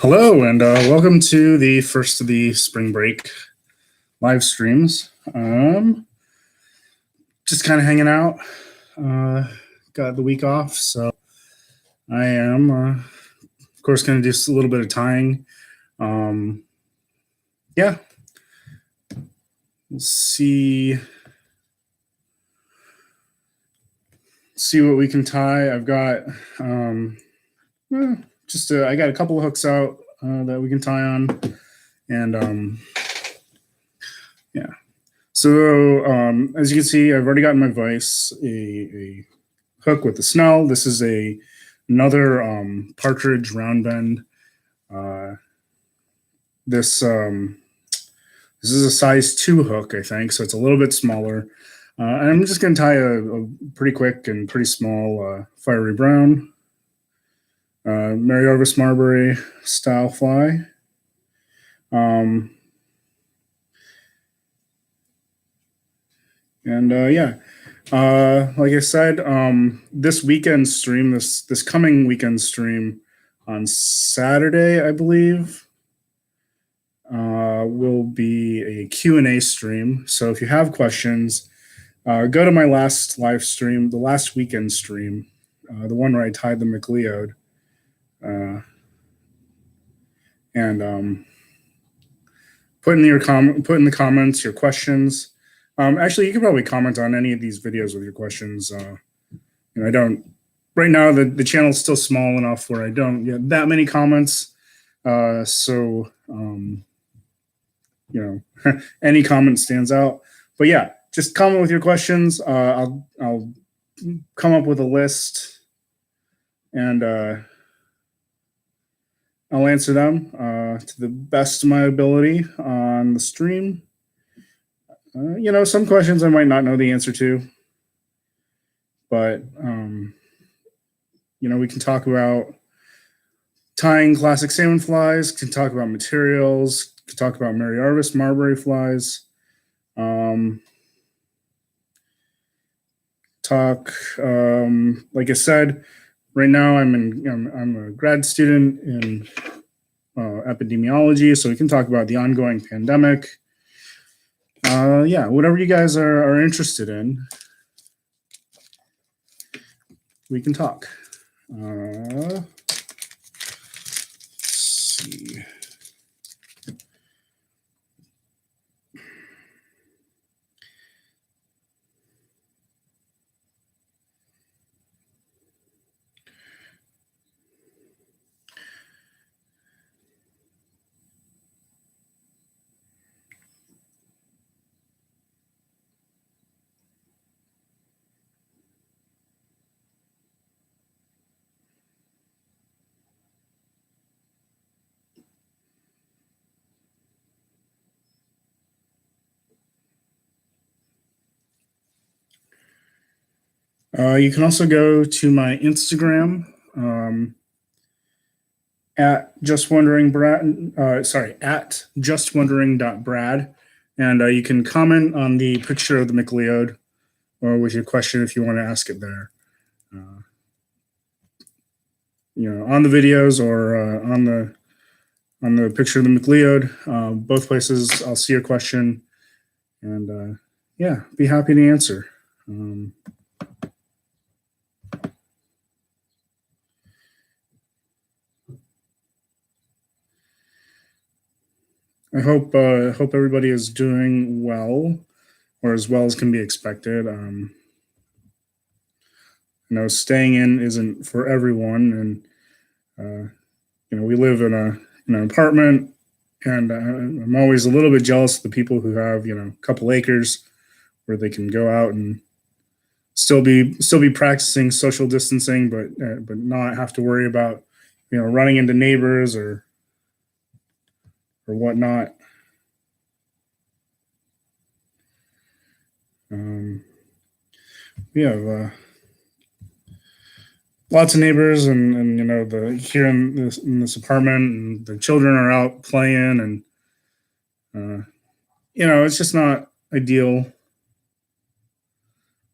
Hello, and welcome to the first of the spring break live streams. Just kind of hanging out. Got the week off, so I am, of course, going to do a little bit of tying. Yeah, we'll see what we can tie. I've got I got a couple of hooks out that we can tie on, and yeah. So as you can see, I've already got in my vise a hook with the snell. This is another partridge round bend. This is a size 2 hook, I think, so it's a little bit smaller. And I'm just going to tie a pretty quick and pretty small fiery brown Orvis Marbury style fly. Like I said, this weekend stream, this coming weekend stream on Saturday, I believe, will be a Q&A stream. So if you have questions, go to my last live stream, the last weekend stream, the one where I tied the McLeod, and put in the comments your questions. Actually, you can probably comment on any of these videos with your questions. I don't right now. The channel's still small enough where I don't get that many comments. So any comment stands out. But yeah, just comment with your questions. I'll come up with a list, and I'll answer them to the best of my ability on the stream. Some questions I might not know the answer to, but we can talk about tying classic salmon flies, can talk about materials, can talk about Orvis Marbury flies, like I said, right now I'm a grad student in epidemiology, so we can talk about the ongoing pandemic. Whatever you guys are interested in, we can talk. Let's see. You can also go to my Instagram at justwondering.brad, and you can comment on the picture of the McLeod or with your question if you want to ask it there. On the videos or on the picture of the McLeod, both places I'll see your question, and be happy to answer. I hope everybody is doing well, or as well as can be expected. Staying in isn't for everyone, and we live in an apartment, and I'm always a little bit jealous of the people who have a couple acres where they can go out and still be practicing social distancing, but not have to worry about running into neighbors or whatnot. We have lots of neighbors, and here in this apartment, and the children are out playing, and it's just not ideal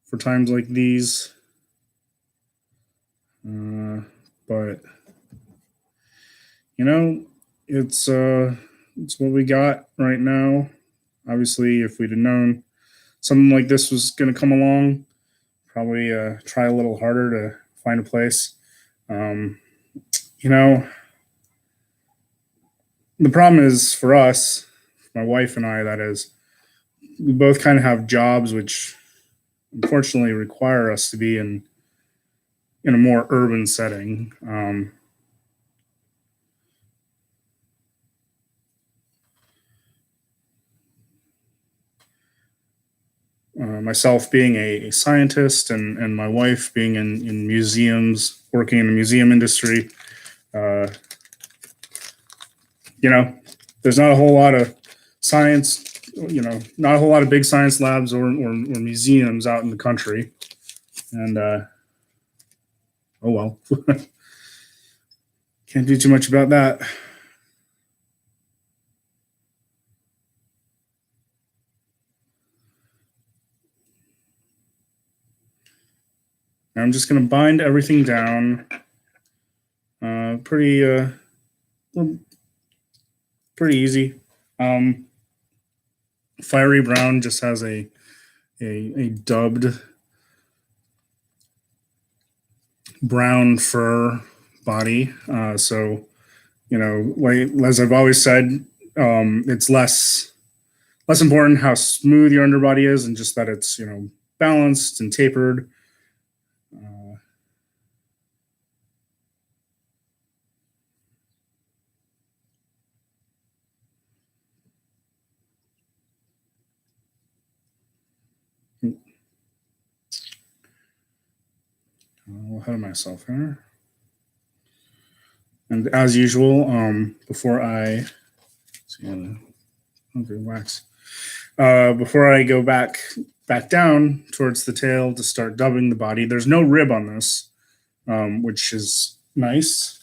for times like these. But it's what we got right now. Obviously, if we'd have known something like this was going to come along, probably try a little harder to find a place. Um, you know, the problem is for us, my wife and I, that is, we both kind of have jobs which unfortunately require us to be in a more urban setting. Myself being a scientist and my wife being in museums, working in the museum industry, uh, you know, there's not a whole lot of science, not a whole lot of big science labs or museums out in the country. And oh well, can't do too much about that. I'm just going to bind everything down pretty well, pretty easy. Um, Fiery Brown just has a dubbed brown fur body. So, like, as I've always said, it's less important how smooth your underbody is and just that it's balanced and tapered. Uh, ahead of myself here. And as usual, before I see, okay, wax. Before I go back down towards the tail to start dubbing the body, there's no rib on this, which is nice.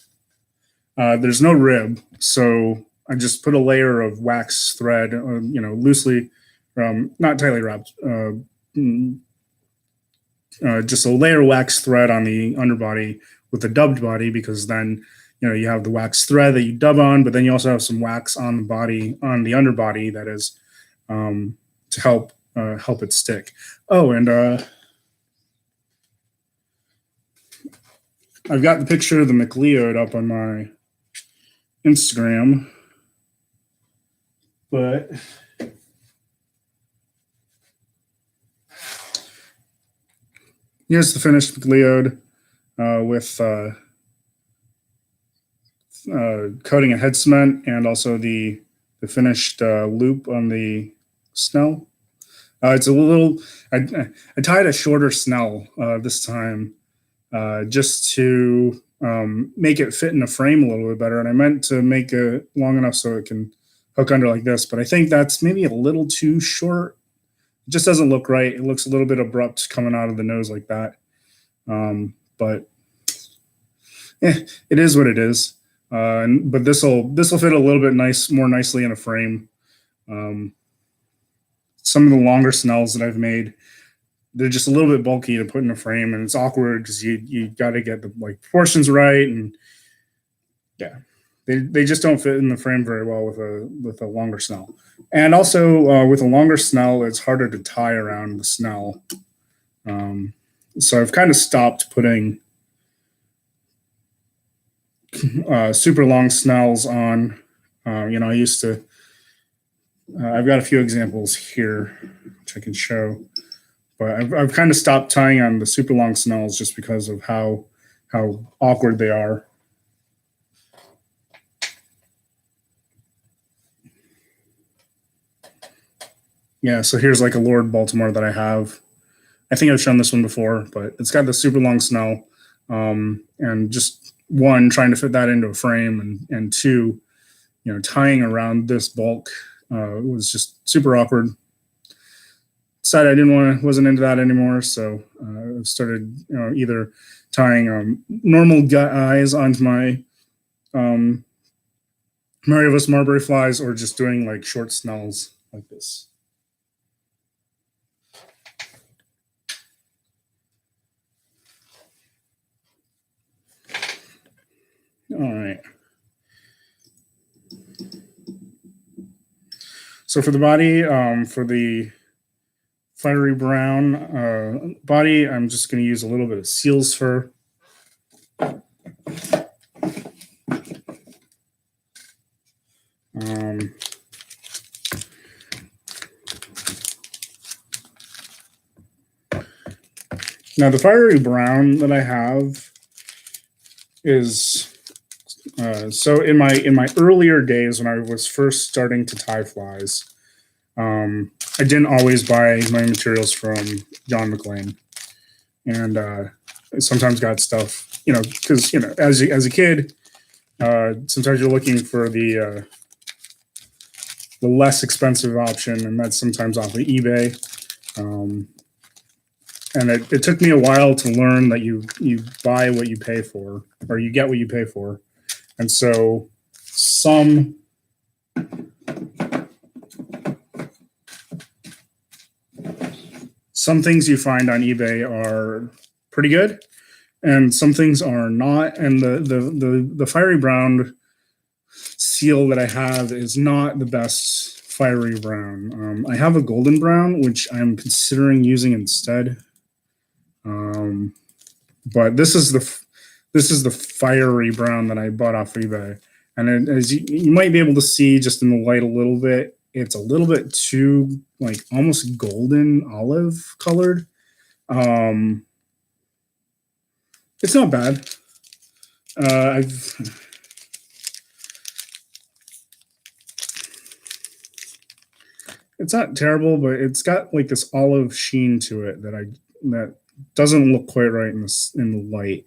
There's no rib, so I just put a layer of wax thread, loosely, not tightly wrapped, just a layer of wax thread on the underbody with the dubbed body, because then you have the wax thread that you dub on, but then you also have some wax on the body, on the underbody, that is, to help it stick. Oh, and I've got the picture of the McLeod up on my Instagram, but here's the finished McLeod with coating of head cement and also the finished loop on the snell. It's a little. I tied a shorter snell this time just to make it fit in the frame a little bit better, and I meant to make it long enough so it can hook under like this. But I think that's maybe a little too short. It just doesn't look right. It looks a little bit abrupt coming out of the nose like that. But it is what it is. But this will fit a little bit more nicely in a frame. Some of the longer snells that I've made, they're just a little bit bulky to put in a frame, and it's awkward because you got to get the proportions right, and yeah, they just don't fit in the frame very well with a longer snell. And also with a longer snell, it's harder to tie around the snell. So I've kind of stopped putting super long snells on. I used to. I've got a few examples here which I can show, but I've kind of stopped tying on the super long snells just because of how awkward they are. Yeah, so here's like a Lord Baltimore that I have. I think I've shown this one before, but it's got the super long snell, and just one, trying to fit that into a frame, and two, tying around this bulk was just super awkward. Decided I wasn't into that anymore, so I started either tying normal guys onto my Orvis Marbury flies, or just doing like short snells like this. All right. So for the body, for the fiery brown body, I'm just going to use a little bit of seal's fur. Now the fiery brown that I have is so in my earlier days when I was first starting to tie flies, I didn't always buy my materials from John McLean, and sometimes got stuff, because as a kid, sometimes you're looking for the less expensive option, and that's sometimes off of eBay. And it took me a while to learn that you buy what you pay for, or you get what you pay for. And so some things you find on eBay are pretty good, and some things are not. And the fiery brown seal that I have is not the best fiery brown. I have a golden brown, which I'm considering using instead. But this is the fiery brown that I bought off eBay, and as you might be able to see just in the light a little bit, it's a little bit too like almost golden olive colored. It's not bad. It's not terrible, but it's got like this olive sheen to it that doesn't look quite right in the light.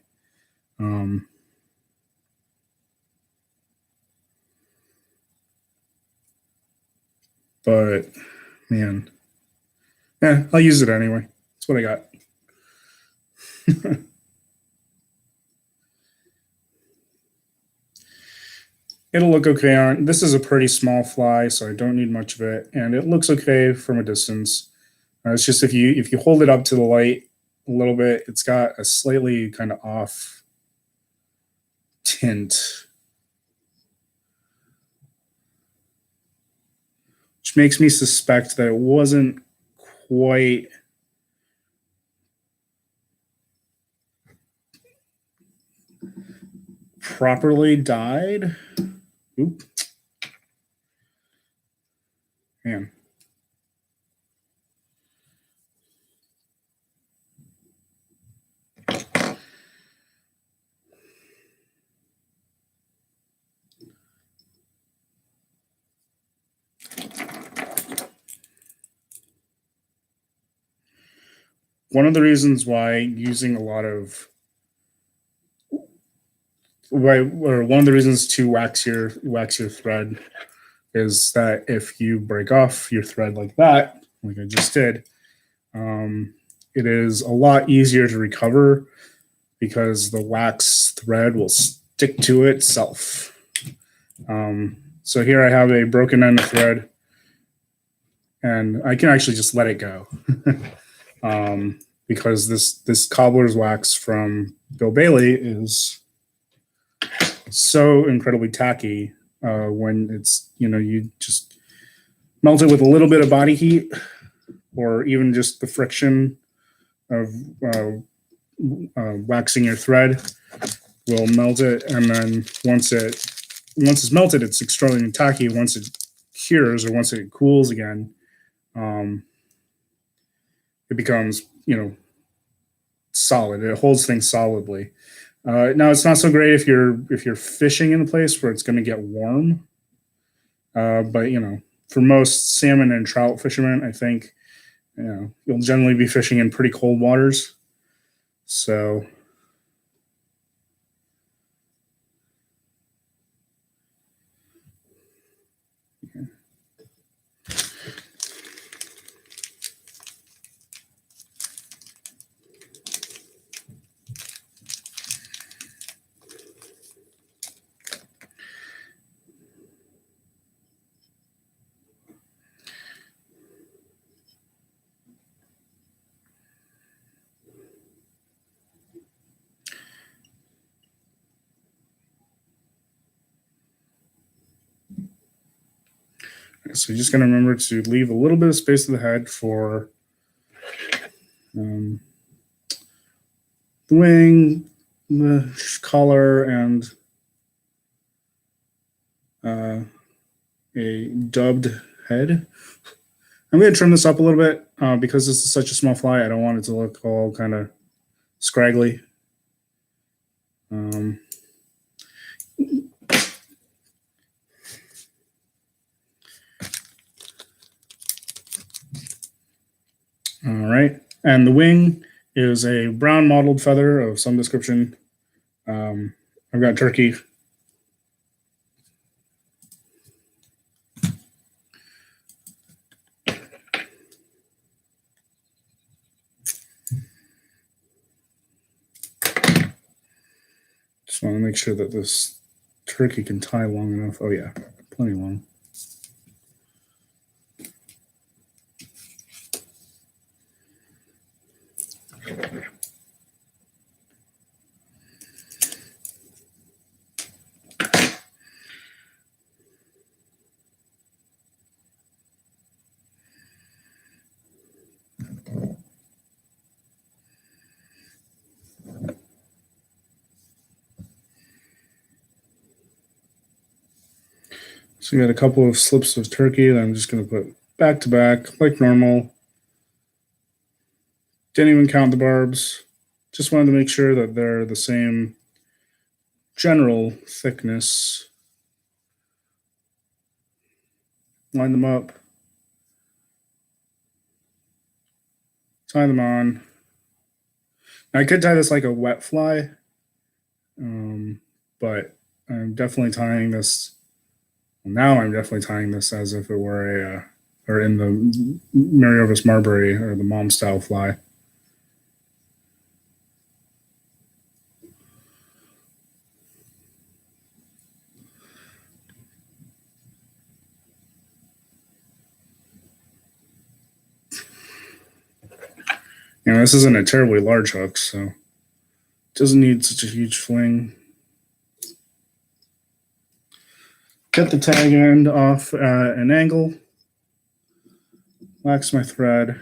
But man, yeah, I'll use it anyway. That's what I got. It'll look okay on. This is a pretty small fly, so I don't need much of it, and it looks okay from a distance. It's just if you hold it up to the light a little bit, it's got a slightly kind of off tint, which makes me suspect that it wasn't quite properly dyed. Oop. Man. One of the reasons why using a lot of or one of the reasons to wax your thread is that if you break off your thread like that, like I just did, it is a lot easier to recover because the wax thread will stick to itself. So here I have a broken end of thread, and I can actually just let it go. Because this cobbler's wax from Bill Bailey is so incredibly tacky when it's, you just melt it with a little bit of body heat or even just the friction of waxing your thread will melt it. And then once it's melted, it's extremely tacky. Once it cures or once it cools again, it becomes, solid. It holds things solidly. Now it's not so great if you're fishing in a place where it's going to get warm. But for most salmon and trout fishermen, I think you'll generally be fishing in pretty cold waters. So So you're just going to remember to leave a little bit of space to the head for the wing, the collar, and a dubbed head. I'm going to trim this up a little bit because this is such a small fly. I don't want it to look all kind of scraggly. All right, and the wing is a brown mottled feather of some description. I've got turkey. Just want to make sure that this turkey can tie long enough. Oh yeah, plenty long. So we got a couple of slips of turkey that I'm just going to put back to back like normal. Didn't even count the barbs. Just wanted to make sure that they're the same general thickness. Line them up. Tie them on. Now, I could tie this like a wet fly, but I'm definitely tying this. Now I'm definitely tying this as if it were or in the Orvis Marbury or the mom style fly. This isn't a terribly large hook, so it doesn't need such a huge fling. Cut the tag end off at an angle. Wax my thread.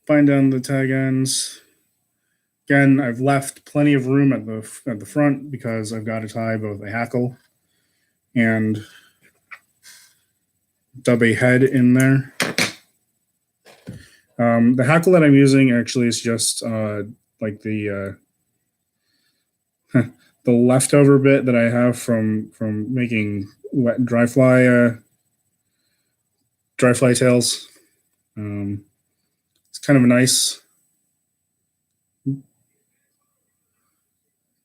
Bind down the tag ends. Again, I've left plenty of room at the front because I've got to tie both a hackle and dub a head in there. The hackle that I'm using actually is just like the the leftover bit that I have from making wet dry fly tails. It's kind of a nice.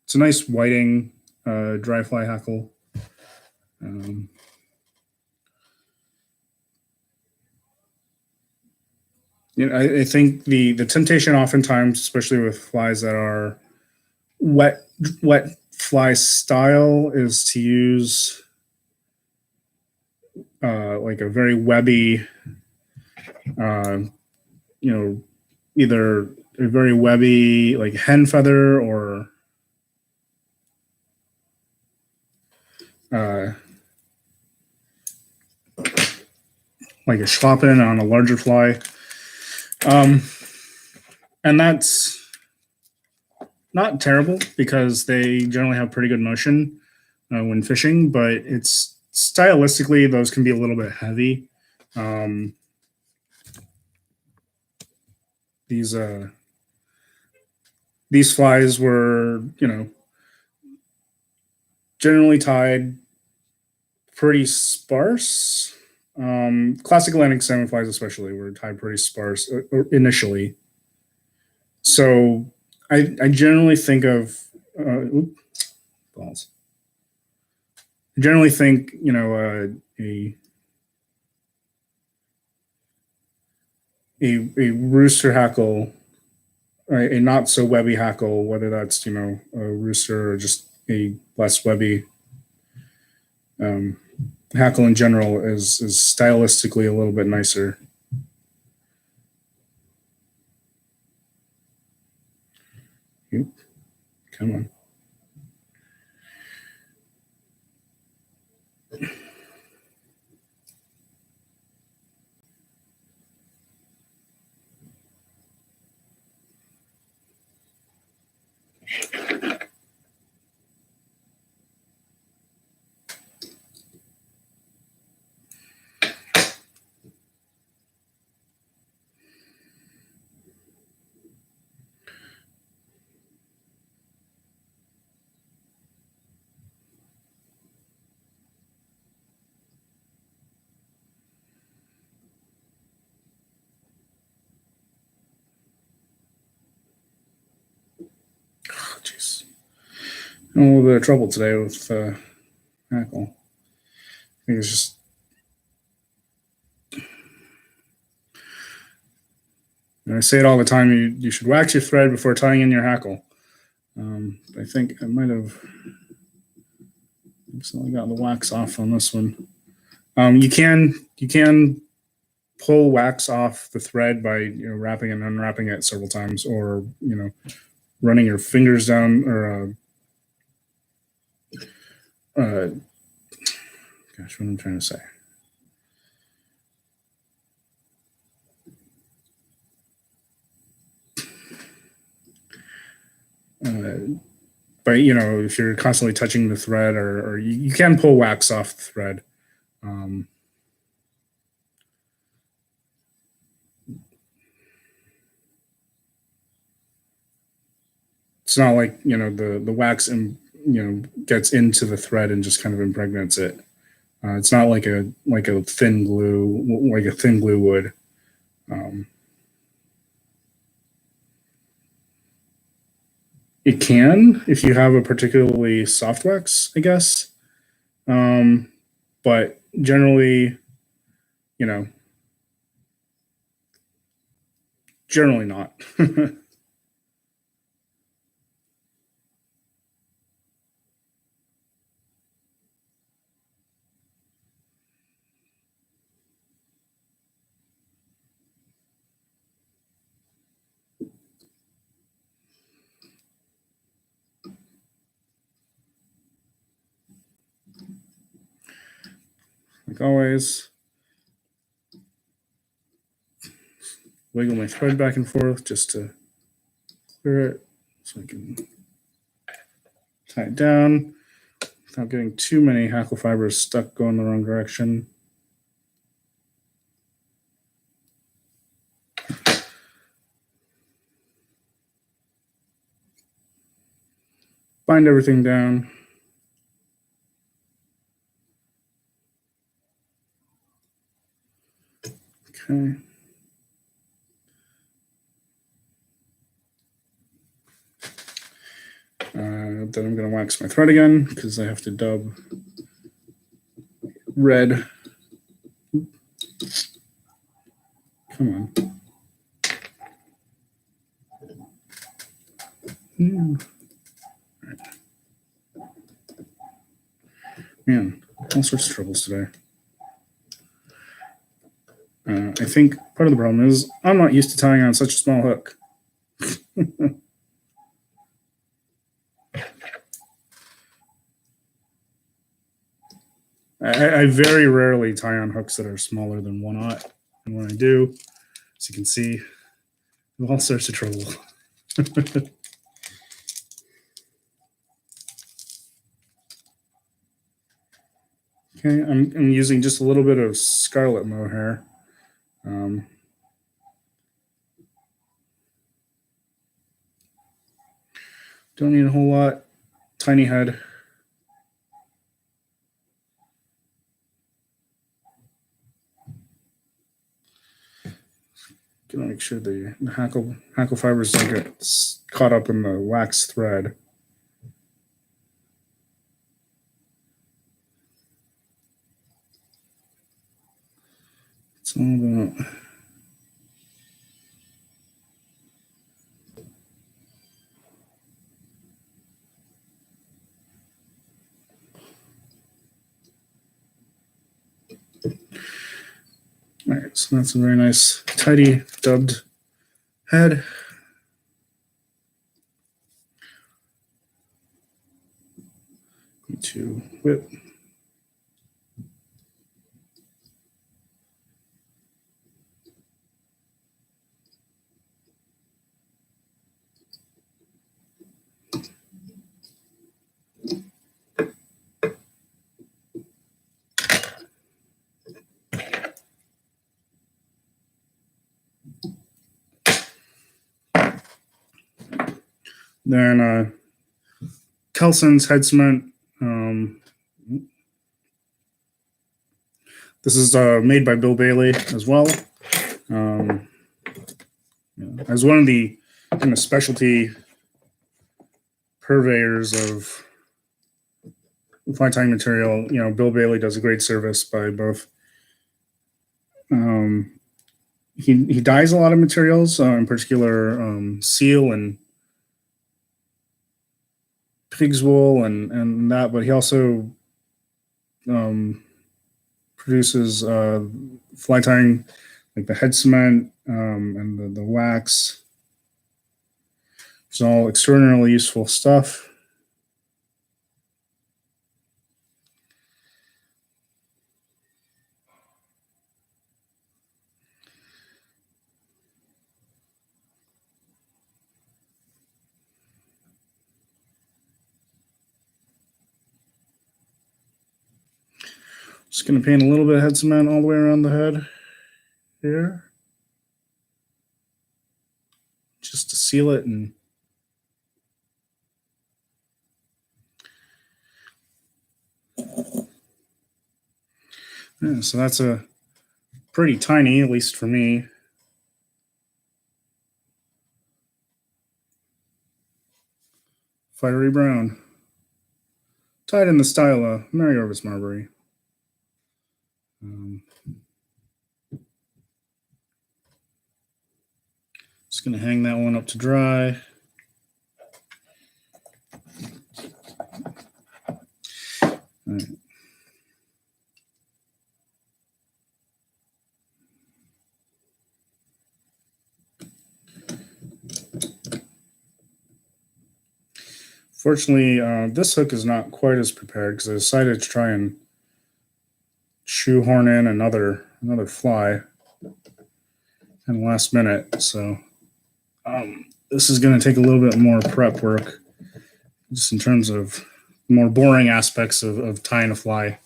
It's a nice whiting dry fly hackle. I think the temptation oftentimes, especially with flies that are wet fly style, is to use like a very webby, either a very webby like hen feather or like a schlappen on a larger fly. And that's not terrible because they generally have pretty good motion when fishing, but it's stylistically, those can be a little bit heavy. These flies were, generally tied pretty sparse. Classic Atlantic salmon flies, especially, were tied pretty sparse initially. So I generally think of balls. I generally think a rooster hackle, a not so webby hackle, whether that's a rooster or just a less webby hackle in general, is stylistically a little bit nicer. Come on. jeez. I'm in a little bit of trouble today with hackle. I think it's just I say it all the time. You should wax your thread before tying in your hackle. I think I might have accidentally got the wax off on this one. You can pull wax off the thread by wrapping and unwrapping it several times, or running your fingers down, or gosh, what am I trying to say? But if you're constantly touching the thread, or you can pull wax off the thread. It's not like the wax gets into the thread and just kind of impregnates it. It's not like a thin glue, like a thin glue would. It can, if you have a particularly soft wax, I guess. But generally, generally not. Like always, wiggle my thread back and forth just to clear it so I can tie it down without getting too many hackle fibers stuck going the wrong direction. Bind everything down. Okay. Then I'm going to wax my thread again because I have to dub red. Come on. Right. Man, all sorts of troubles today. I think part of the problem is I'm not used to tying on such a small hook. I very rarely tie on hooks that are smaller than 1/0, and when I do, as you can see, all sorts of trouble. Okay, I'm using just a little bit of scarlet mohair. Don't need a whole lot. Tiny head. Gonna make sure the hackle fibers don't get caught up in the wax thread. It's all about all right, so that's a very nice, tidy, dubbed head. Need to whip. Then Kelson's head cement. This is made by Bill Bailey as well. As one of the kind of specialty purveyors of fly tying material. You know, Bill Bailey does a great service by both. He dyes a lot of materials, in particular seal and pig's wool and that, but he also produces fly tying, like the head cement and the wax. It's all extraordinarily useful stuff. Just going to paint a little bit of head cement all the way around the head here, just to seal it. And yeah, so that's a pretty tiny, at least for me. Fiery brown. Tied in the style of Mary Orvis Marbury. Just going to hang that one up to dry. All right. Fortunately, this hook is not quite as prepared because I decided to try and shoehorn in another fly in the last minute. So this is going to take a little bit more prep work, just in terms of more boring aspects of tying a fly.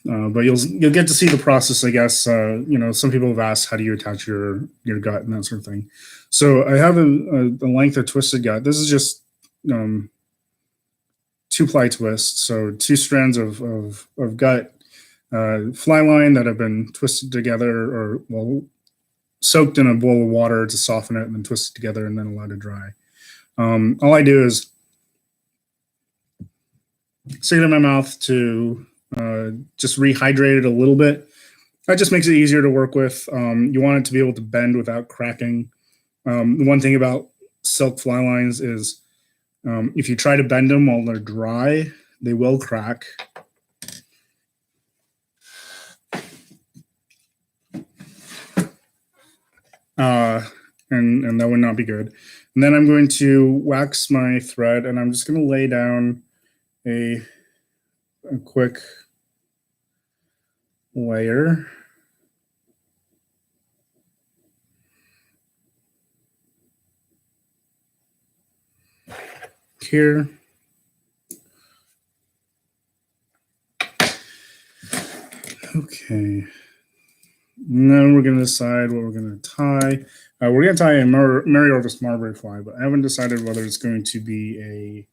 But you'll get to see the process, I guess. You know, some people have asked, how do you attach your gut and that sort of thing. So I have a length of twisted gut. This is just 2-ply twist. So 2 strands of gut fly line that have been twisted together, or soaked in a bowl of water to soften it, and then twisted together and then allowed to dry. All I do is stick it in my mouth to just rehydrate it a little bit. That just makes it easier to work with. You want it to be able to bend without cracking. The one thing about silk fly lines is if you try to bend them while they're dry, they will crack. And that would not be good. And then I'm going to wax my thread, and I'm just going to lay down a quick layer. Here. Okay. And then we're going to decide what we're going to tie. We're going to tie a Mary Orvis Marbury fly, but I haven't decided whether it's going to be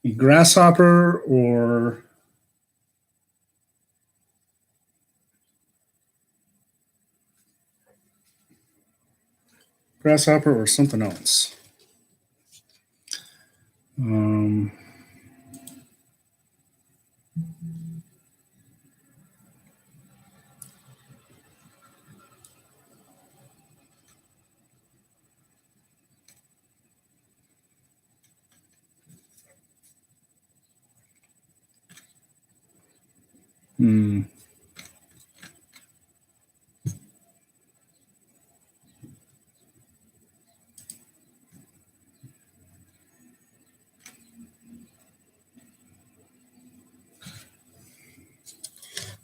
a grasshopper or something else.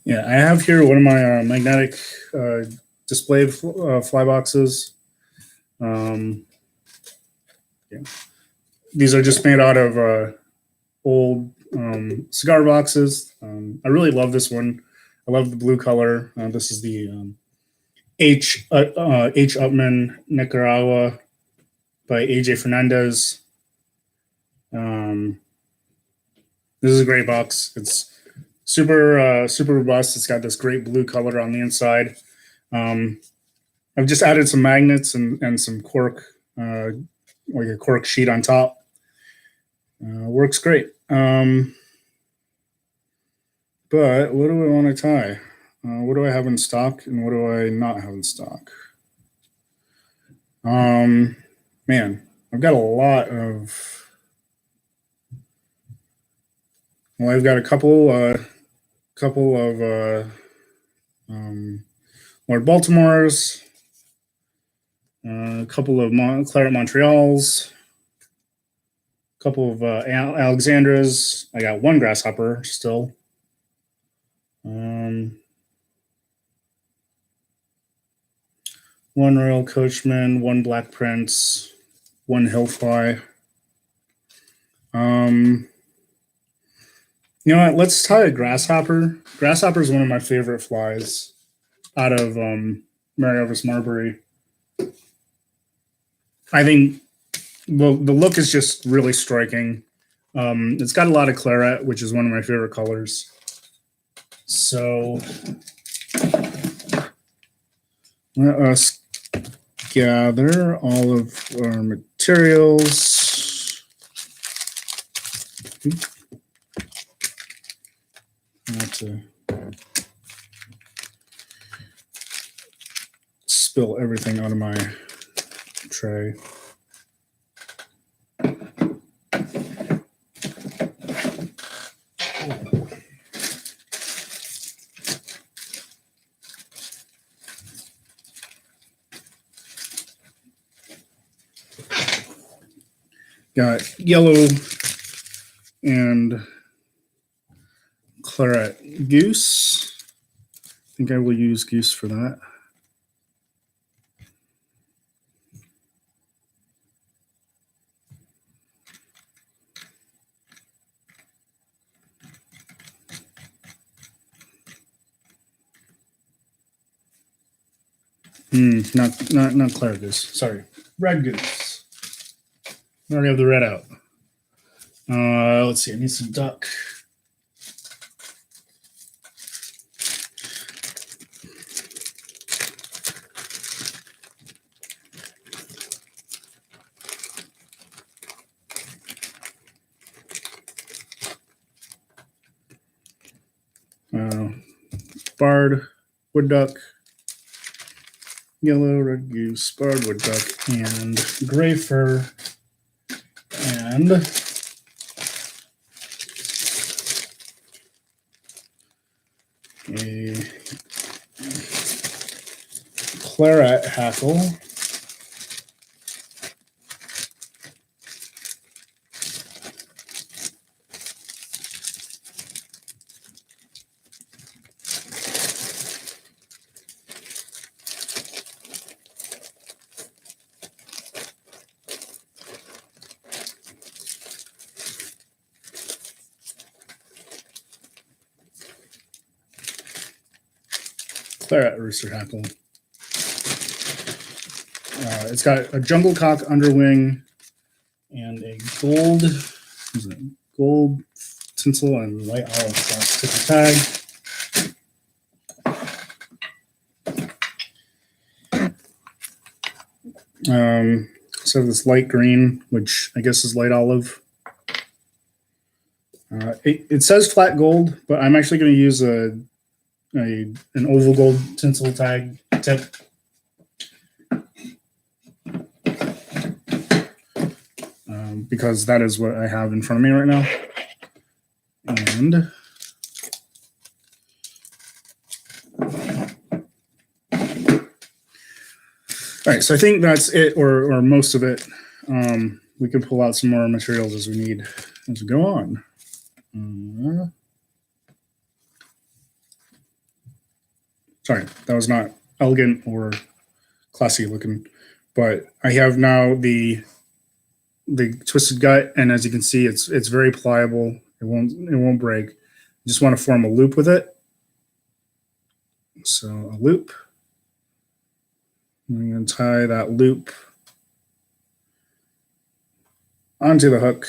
Yeah, I have here one of my magnetic display fly boxes. Yeah. These are just made out of old cigar boxes. I really love this one. I love the blue color. This is the H. Upman Nicaragua by AJ Fernandez. This is a great box. It's super robust. It's got this great blue color on the inside. Um, I've just added some magnets and some cork, like a cork sheet on top. Works great. But what do I want to tie? What do I have in stock and what do I not have in stock? Man, I've got a lot of. Well, I've got a couple of Lord Baltimore's, a couple of Claret Montreals, a couple of Alexandras. I got one grasshopper still. One Royal Coachman, one Black Prince, one Hillfly. You know what? Let's tie a grasshopper. Grasshopper is one of my favorite flies out of Orvis Marbury. I think the look is just really striking. It's got a lot of claret, which is one of my favorite colors. So let us gather all of our materials. Not to spill everything out of my tray. Got yellow and claret goose. I think I will use goose for that. Not claret goose. Sorry, red goose. I already have the red out. Let's see. I need some duck. Barred, wood duck, yellow, red goose, barred, wood duck, and gray fur, and a claret hackle. Claret rooster hackle. It's got a jungle cock underwing and a gold tinsel and light olive sticker tag. So this light green, which I guess is light olive. It says flat gold, but I'm actually going to use an oval gold tinsel tag tip. Because that is what I have in front of me right now. And all right, so I think that's it, or most of it. We can pull out some more materials as we need as we go on. Sorry, that was not elegant or classy looking, but I have now the twisted gut, and as you can see, it's very pliable. It won't break. You just want to form a loop with it. So a loop. I'm going to tie that loop onto the hook.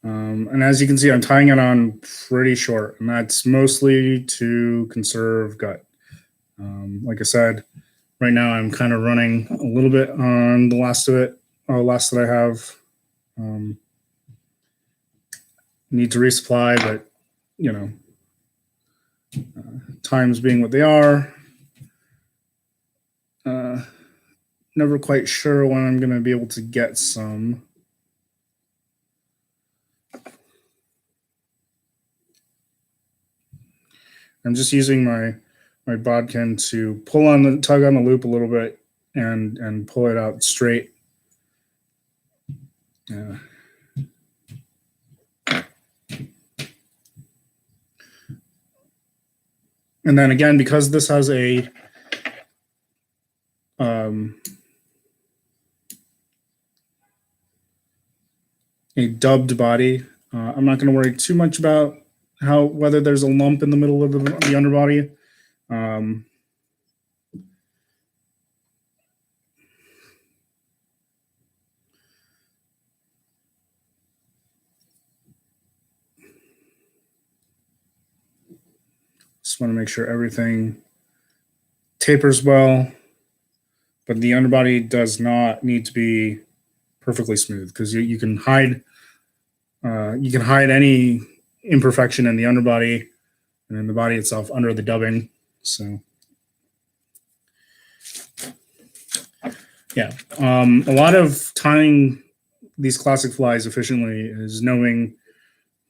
And as you can see, I'm tying it on pretty short, and that's mostly to conserve gut. Like I said, right now I'm kind of running a little bit on the last of it, last that I have. Need to resupply, but you know, times being what they are, never quite sure when I'm going to be able to get some. I'm just using my bodkin to tug on the loop a little bit and pull it out straight. And then again, because this has a dubbed body, I'm not going to worry too much about whether there's a lump in the middle of the underbody. Just want to make sure everything tapers well, but the underbody does not need to be perfectly smooth, because you can hide any imperfection in the underbody and in the body itself under the dubbing. So yeah, a lot of tying these classic flies efficiently is knowing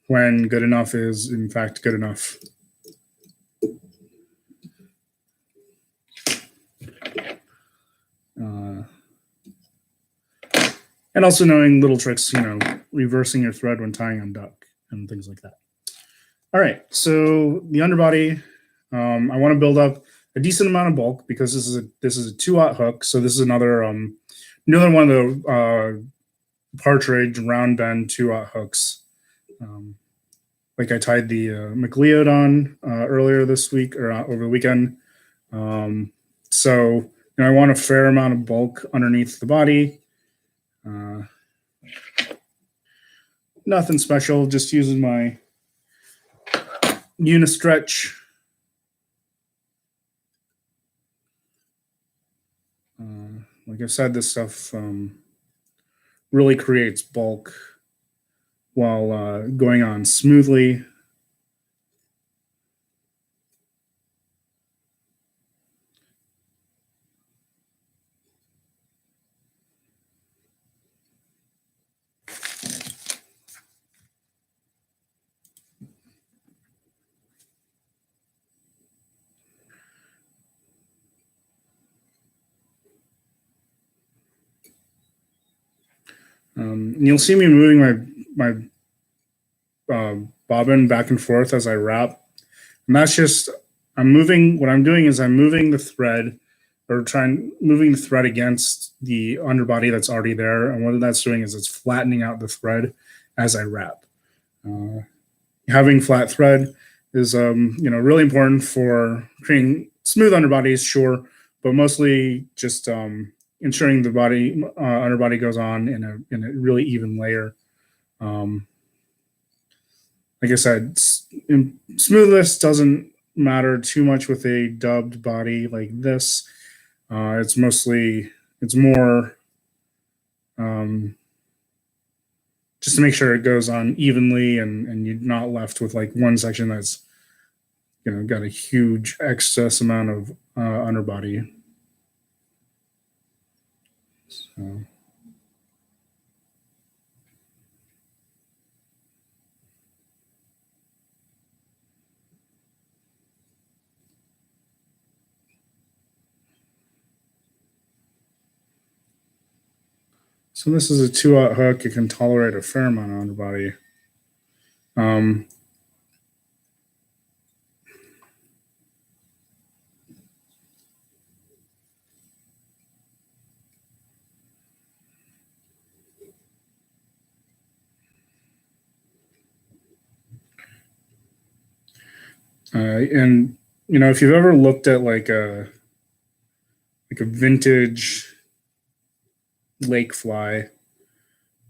when good enough is in fact good enough. And also knowing little tricks, reversing your thread when tying on duck and things like that. All right, so the underbody, I want to build up a decent amount of bulk, because this is a 2/0 hook. So this is another one of the partridge round bend 2/0 hooks. Like I tied the McLeod on earlier this week, or over the weekend. So I want a fair amount of bulk underneath the body. Nothing special, just using my Unistretch. Like I said, this stuff really creates bulk while going on smoothly. And you'll see me moving my bobbin back and forth as I wrap, and that's just what I'm doing is I'm moving the thread, or moving the thread against the underbody that's already there, and what that's doing is it's flattening out the thread as I wrap. Having flat thread is really important for creating smooth underbodies, sure, but mostly just ensuring the underbody goes on in a really even layer. Like I said, smoothness doesn't matter too much with a dubbed body like this. It's more just to make sure it goes on evenly, and you're not left with like one section that's got a huge excess amount of underbody. So this is a 2/0 hook. It can tolerate a fair amount of underbody. And if you've ever looked at like a vintage lake fly,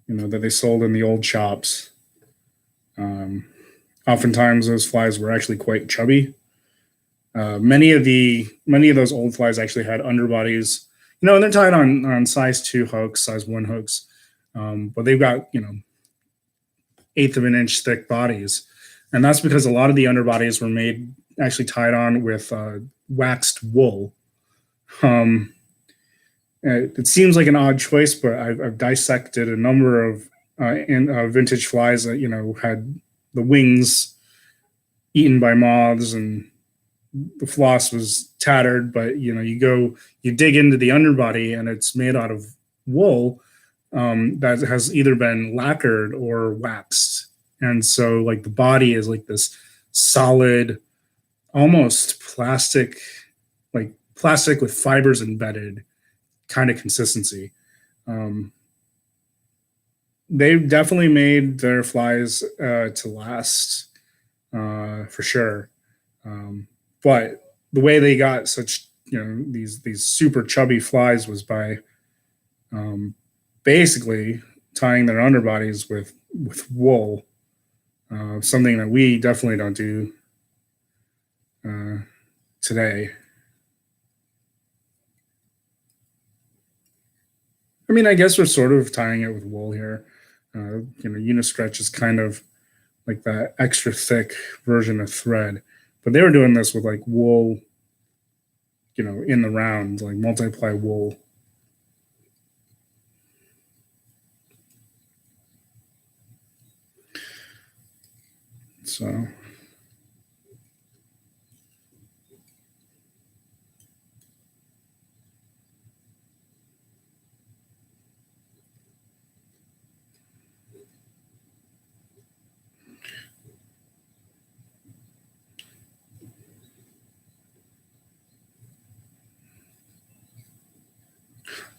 that they sold in the old shops, Oftentimes, those flies were actually quite chubby. Many of those old flies actually had underbodies, and they're tied on size 2 hooks, size 1 hooks, but they've got eighth of an inch thick bodies, and that's because a lot of the underbodies were made actually tied on with waxed wool. Um, it seems like an odd choice, but I've dissected a number of vintage flies that had the wings eaten by moths and the floss was tattered, but you dig into the underbody and it's made out of wool that has either been lacquered or waxed, and so like the body is like this solid, almost plastic, like plastic with fibers embedded kind of consistency. Um, they've definitely made their flies to last for sure. But the way they got such these super chubby flies was by basically tying their underbodies with wool, something that we definitely don't do today. I mean, I guess we're sort of tying it with wool here. Unistretch is kind of like that extra thick version of thread, but they were doing this with like wool, in the round, like multiply wool. So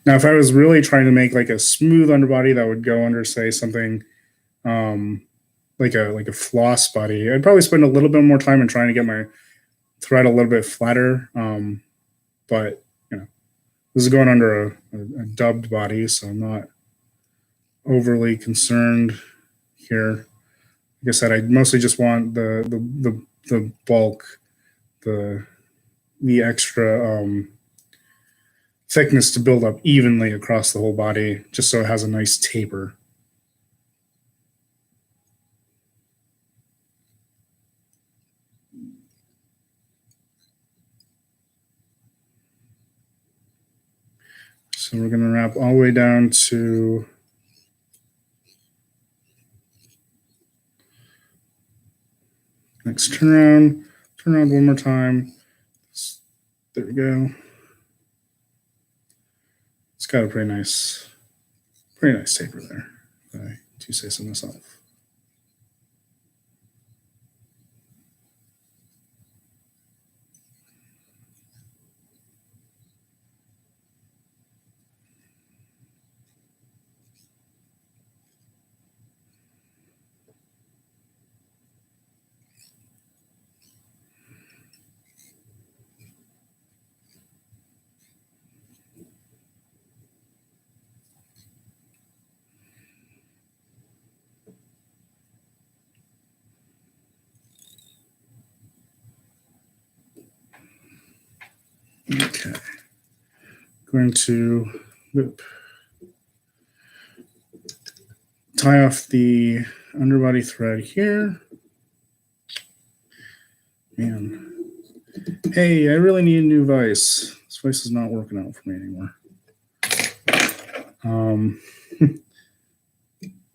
now, if I was really trying to make like a smooth underbody that would go under, say, something um, like a floss body, I'd probably spend a little bit more time in trying to get my thread a little bit flatter. But this is going under a dubbed body, so I'm not overly concerned here. Like I said, I mostly just want the bulk, the extra thickness to build up evenly across the whole body, just so it has a nice taper. So we're going to wrap all the way down to next turn around. Turn around one more time. There we go. It's got a pretty nice taper there, if I do say so myself. Okay. Going to loop. Tie off the underbody thread here. Man. Hey, I really need a new vise. This vise is not working out for me anymore.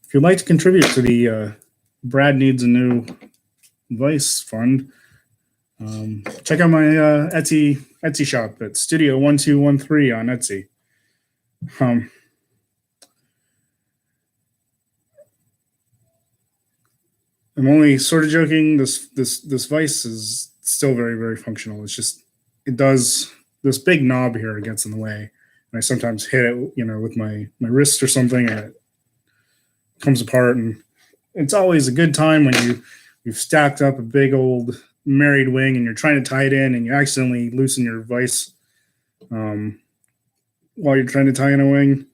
If you'd like to contribute to the Brad Needs a New Vice Fund, check out my Etsy shop at Studio1213 on Etsy. I'm only sort of joking. This vise is still very, very functional. It does, this big knob here gets in the way, and I sometimes hit it, with my wrist or something, and it comes apart. And it's always a good time when you've stacked up a big old married wing and you're trying to tie it in, and you accidentally loosen your vise while you're trying to tie in a wing.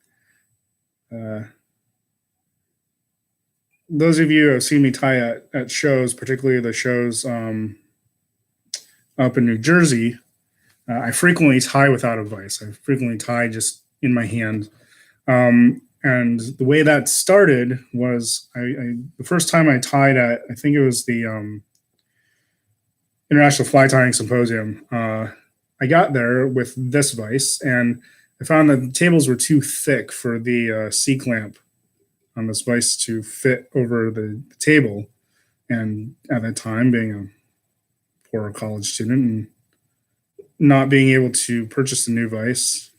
those of you who have seen me tie at shows, particularly the shows up in New Jersey, I frequently tie without a vise. I frequently tie just in my hand. And the way that started was the first time I tied at, I think it was the International Fly Tying Symposium. I got there with this vise, and I found that the tables were too thick for the C clamp on this vise to fit over the table. And at that time, being a poor college student and not being able to purchase a new vise,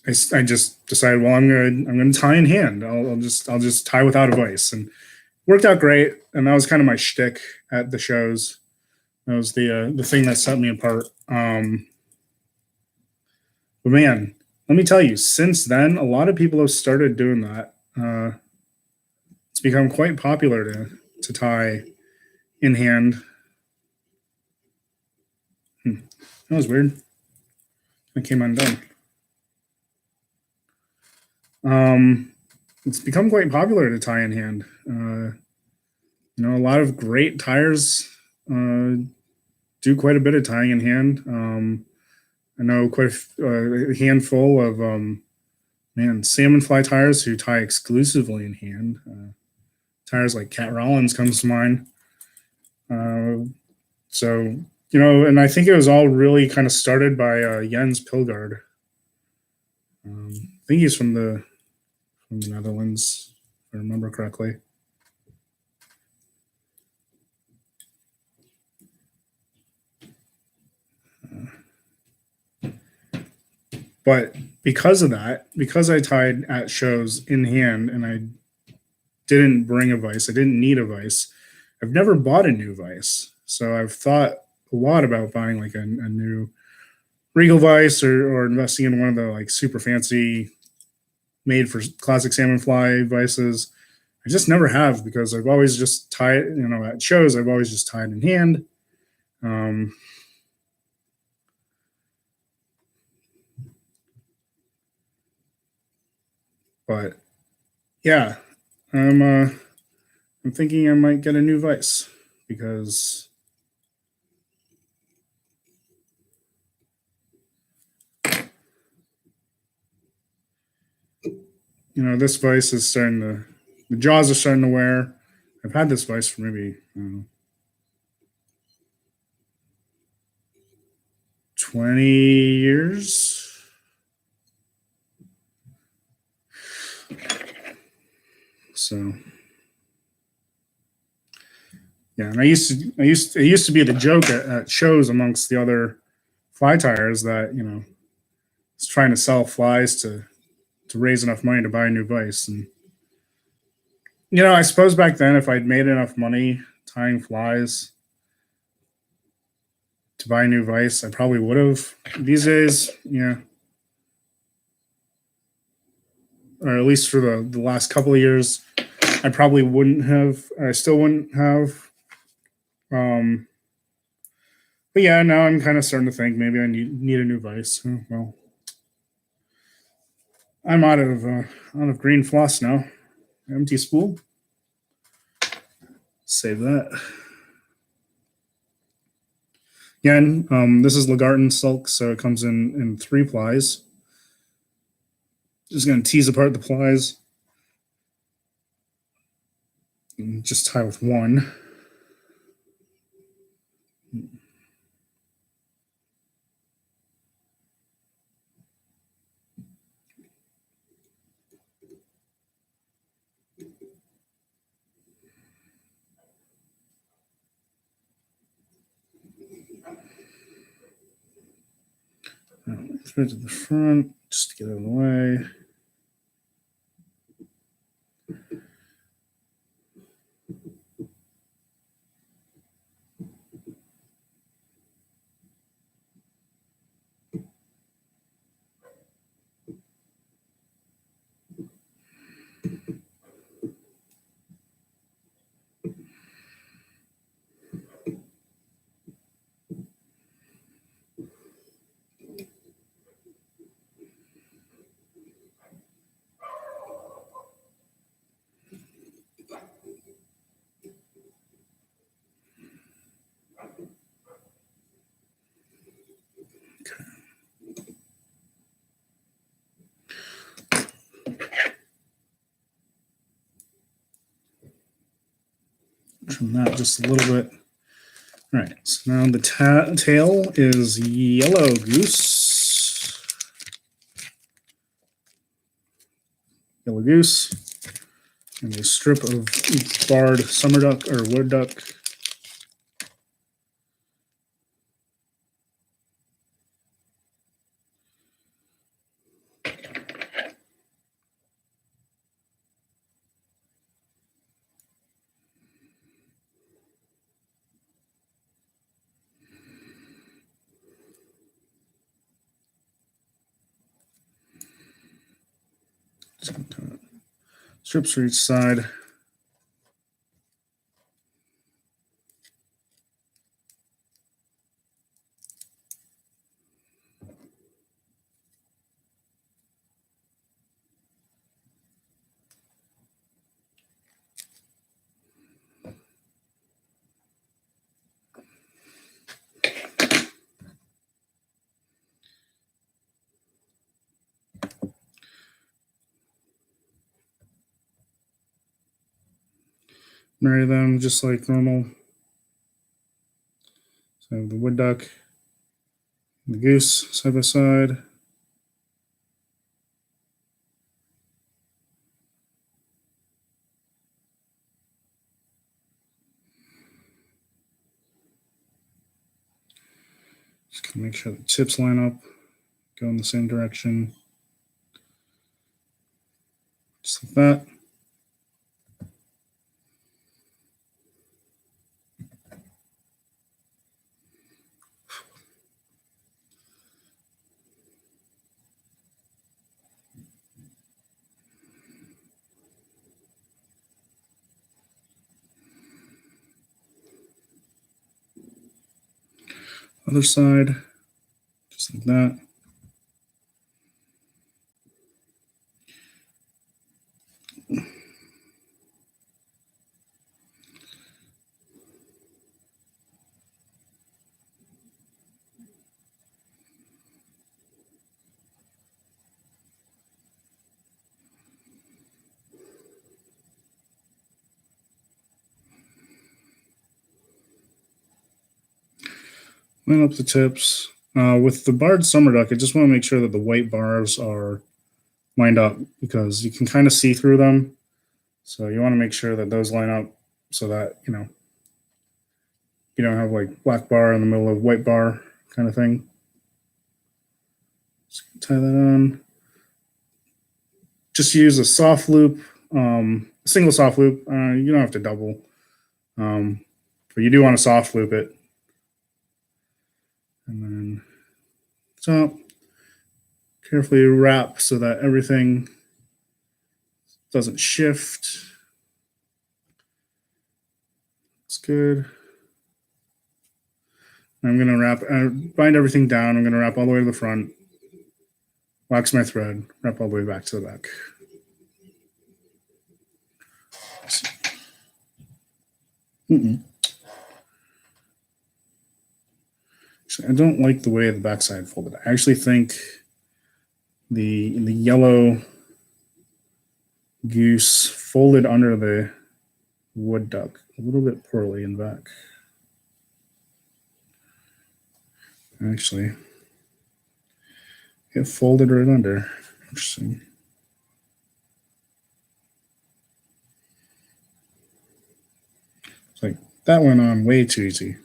I just decided, well, I'm gonna tie in hand. I'll just tie without a vise, and worked out great. And that was kind of my shtick at the shows. That was the thing that set me apart. But man, let me tell you, since then, a lot of people have started doing that. It's become quite popular to tie in hand. That was weird. It came undone. It's become quite popular to tie in hand. A lot of great tiers do quite a bit of tying in hand. I know quite a handful of salmon fly tyers who tie exclusively in hand. Tyers like Cat Rollins comes to mind. And I think it was all really kind of started by Jens Pilgaard. I think he's from the Netherlands, if I remember correctly. But because of that, because I tied at shows in hand and I didn't bring a vise, I didn't need a vise, I've never bought a new vise. So I've thought a lot about buying like a new Regal vise or investing in one of the like super fancy made for classic salmon fly vices. I just never have, because I've always just tied, at shows, I've always just tied in hand. But yeah, I'm thinking I might get a new vise, because this vise is the jaws are starting to wear. I've had this vise for maybe 20 years. So yeah, and it used to be the joke at shows amongst the other fly tyers that it's trying to sell flies to raise enough money to buy a new vise. And I suppose back then, if I'd made enough money tying flies to buy a new vise, I probably would have. These days, or at least for the last couple of years, I probably wouldn't have. I still wouldn't have. But yeah, now I'm kind of starting to think maybe I need a new vise. Well, I'm out of green floss now. Empty spool. Save that. Again, this is Lagarton silk, so it comes in 3 plies. Just going to tease apart the plies and just tie with 1. Thread to the front, just to get out of the way. Trim that just a little bit. All right, so now the tail is yellow goose. Yellow goose. And a strip of barred summer duck or wood duck. Strips for each side. Marry them just like normal. So the wood duck, the goose side by side. Just make sure the tips line up, go in the same direction. Just like that. Other side, just like that. Line up the tips. With the barred summer duck, I just want to make sure that the white bars are lined up because you can kind of see through them. So you want to make sure that those line up so that, you don't have like black bar in the middle of white bar kind of thing. Just tie that on. Just use a soft loop, single soft loop. You don't have to double, but you do want to soft loop it. And then top, carefully wrap so that everything doesn't shift. It's good. I'm going to bind everything down. I'm going to wrap all the way to the front, wax my thread, wrap all the way back to the back. Actually, I don't like the way the backside folded. I actually think the yellow goose folded under the wood duck a little bit poorly in the back. Actually, it folded right under. Interesting. It's like that went on way too easy.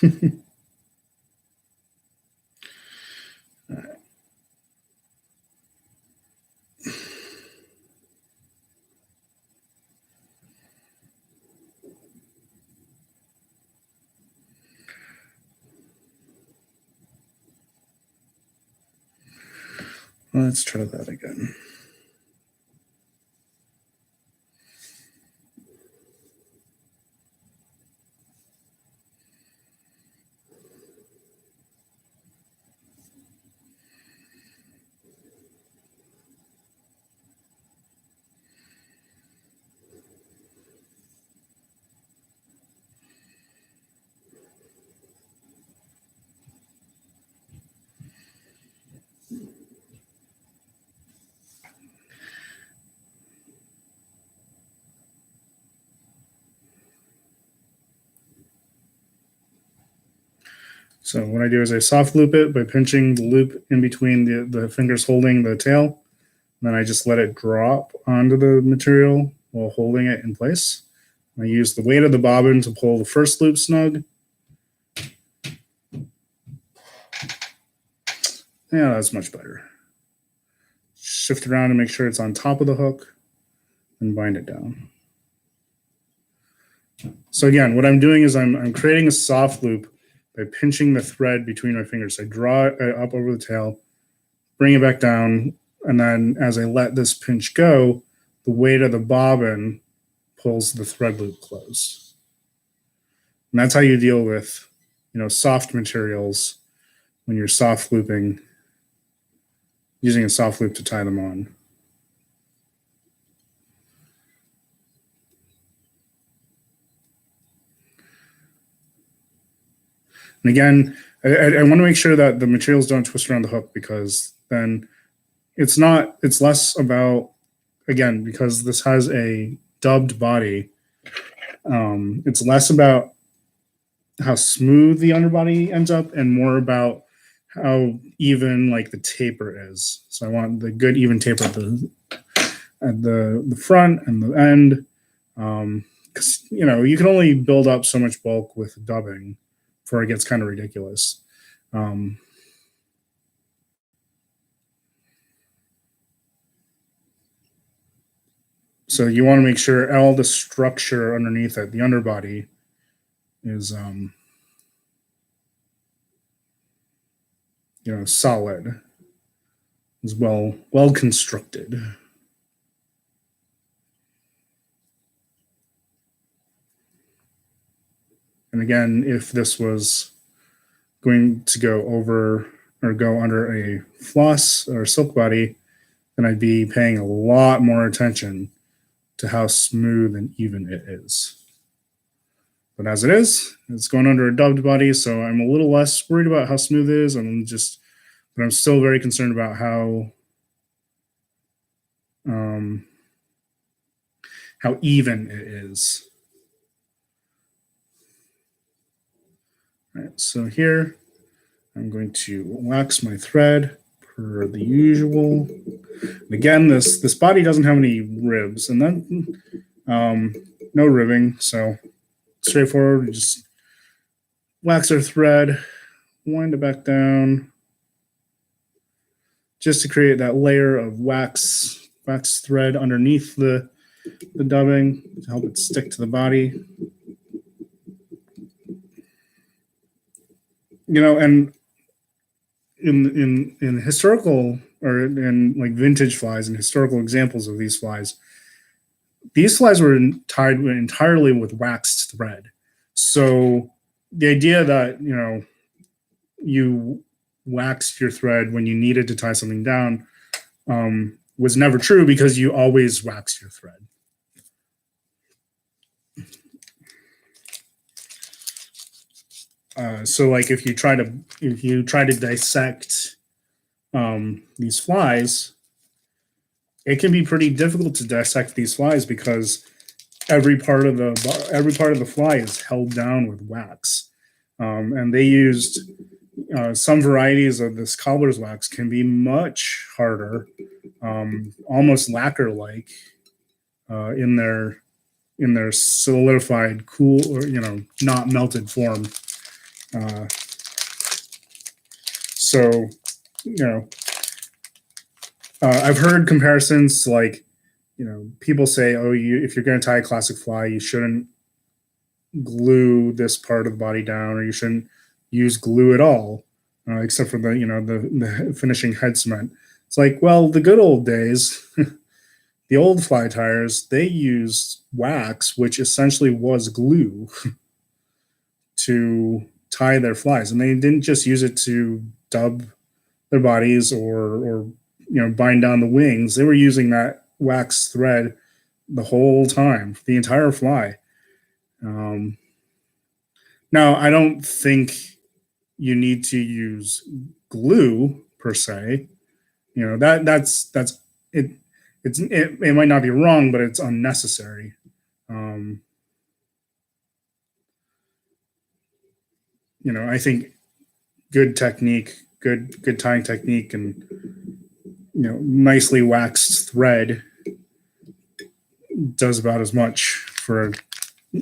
All right. Let's try that again. So what I do is I soft loop it by pinching the loop in between the fingers holding the tail. Then I just let it drop onto the material while holding it in place. I use the weight of the bobbin to pull the first loop snug. Yeah, that's much better. Shift around to make sure it's on top of the hook and bind it down. So again, what I'm doing is I'm creating a soft loop by pinching the thread between my fingers. I draw it up over the tail, bring it back down, and then as I let this pinch go, the weight of the bobbin pulls the thread loop closed. And that's how you deal with, soft materials when you're soft looping, using a soft loop to tie them on. And again, I want to make sure that the materials don't twist around the hook, because then it's less about, again, because this has a dubbed body, it's less about how smooth the underbody ends up and more about how even like the taper is. So I want the good even taper at the front and the end, because you can only build up so much bulk with dubbing before it gets kind of ridiculous. So you want to make sure all the structure underneath it, the underbody, is solid, is well constructed. And again, if this was going to go over or go under a floss or silk body, then I'd be paying a lot more attention to how smooth and even it is. But as it is, it's going under a dubbed body, so I'm a little less worried about how smooth it is. But I'm still very concerned about how even it is. All right, so here I'm going to wax my thread per the usual. And again, this body doesn't have any ribs, and then no ribbing, so straightforward. We just wax our thread, wind it back down, just to create that layer of wax thread underneath the dubbing to help it stick to the body. And in historical or in like vintage flies and historical examples of these flies were tied entirely with waxed thread. So the idea that you waxed your thread when you needed to tie something down was never true, because you always waxed your thread. So like if you try to dissect these flies, it can be pretty difficult to dissect these flies, because every part of the fly is held down with wax, and they used some varieties of this cobbler's wax can be much harder, almost lacquer-like in their solidified, cool, or not melted form. So I've heard comparisons to, like, people say, oh, if you're going to tie a classic fly, you shouldn't glue this part of the body down, or you shouldn't use glue at all, except for the finishing head cement. It's like, well, the good old days, the old fly tires, they used wax, which essentially was glue, to tie their flies, and they didn't just use it to dub their bodies or bind down the wings. They were using that wax thread the whole time, the entire fly. Now, I don't think you need to use glue per se. That's it. It might not be wrong, but it's unnecessary. I think good technique, good tying technique, and nicely waxed thread does about as much for,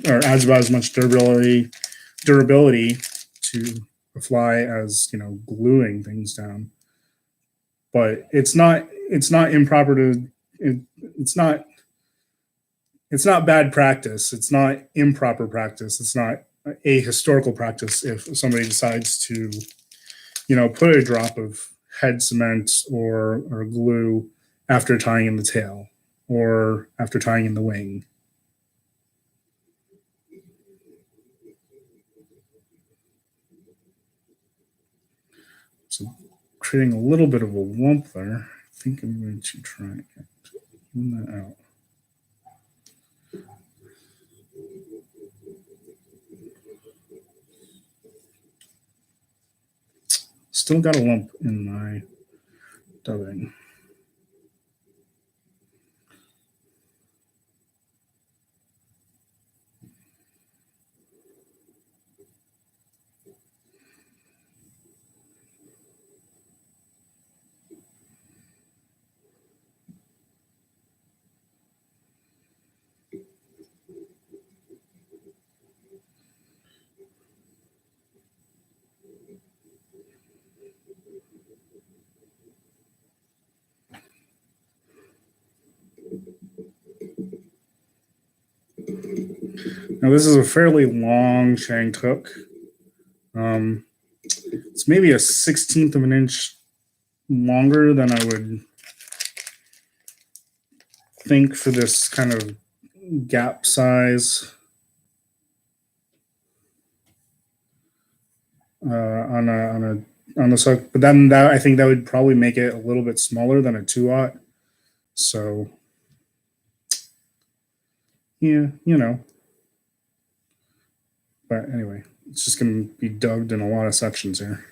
or adds about as much durability to a fly as gluing things down. But it's not improper to it's not bad practice. It's not improper practice. It's not a historical practice if somebody decides to put a drop of head cement or glue after tying in the tail or after tying in the wing. So creating a little bit of a lump there. I think I'm going to try and even that out. Still got a lump in my dubbing. Now this is a fairly long shanked hook. It's maybe a 1/16 of an inch longer than I would think for this kind of gap size on this hook. But then I think that would probably make it a little bit smaller than a 2/0. So yeah, But anyway, it's just going to be dubbed in a lot of sections here.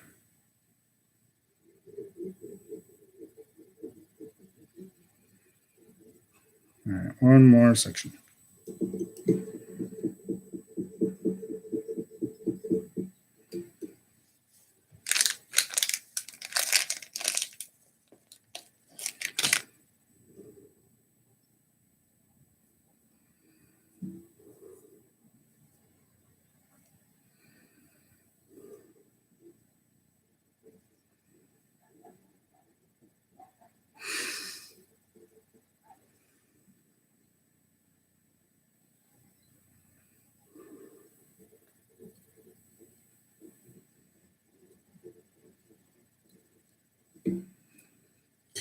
All right, one more section.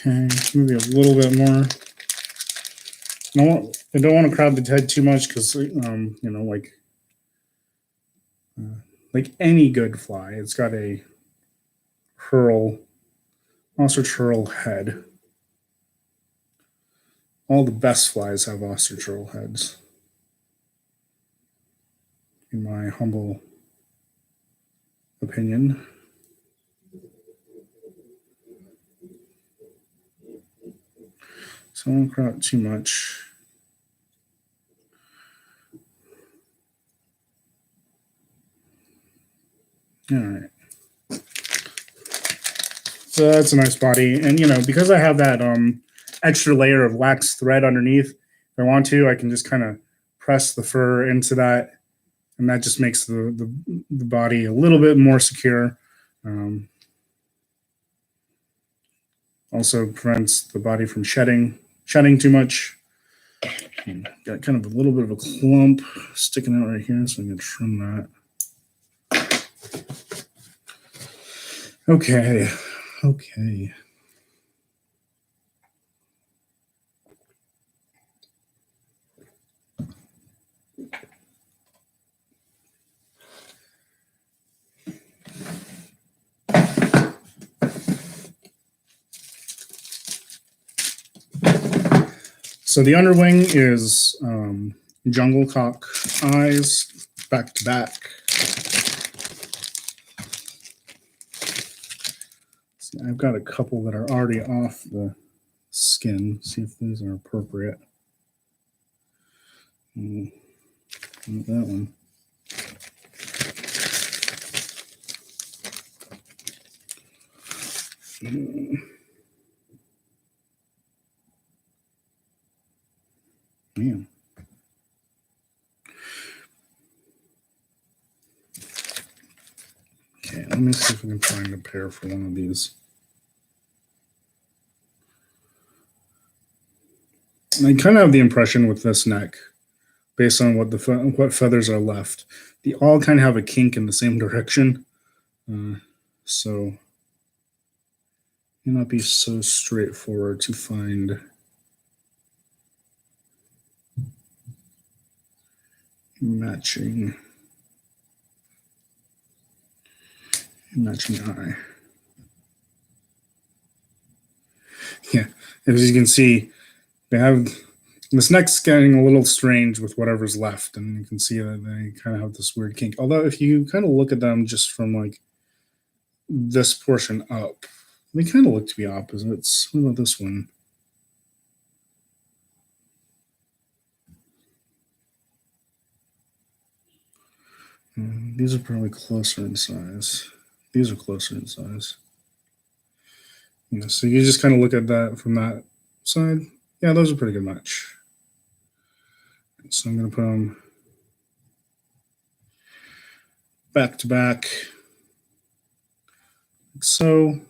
Okay, maybe a little bit more. I don't want to crowd the head too much because, like any good fly, it's got a ostrich hurl head. All the best flies have ostrich hurl heads, in my humble opinion. So I won't crowd too much. All right. So that's a nice body. And, because I have that extra layer of wax thread underneath, if I want to, I can just kind of press the fur into that. And that just makes the body a little bit more secure. Also prevents the body from shedding too much. Got kind of a little bit of a clump sticking out right here, so I'm going to trim that. Okay. So the underwing is jungle cock eyes back to back. See, I've got a couple that are already off the skin. See if these are appropriate. Not that one. Yeah. Okay, let me see if I can find a pair for one of these. I kind of have the impression with this neck, based on what feathers are left, they all kind of have a kink in the same direction. So it may not be so straightforward to find matching eye. Yeah, as you can see, they have this neck's getting a little strange with whatever's left, and you can see that they kind of have this weird kink. Although if you kind of look at them just from like this portion up, they kind of look to be opposites. What about this one? These are probably closer in size. These are closer in size. Yeah, so you just kind of look at that from that side. Yeah, those are pretty good match. So I'm going to put them back to back, like so.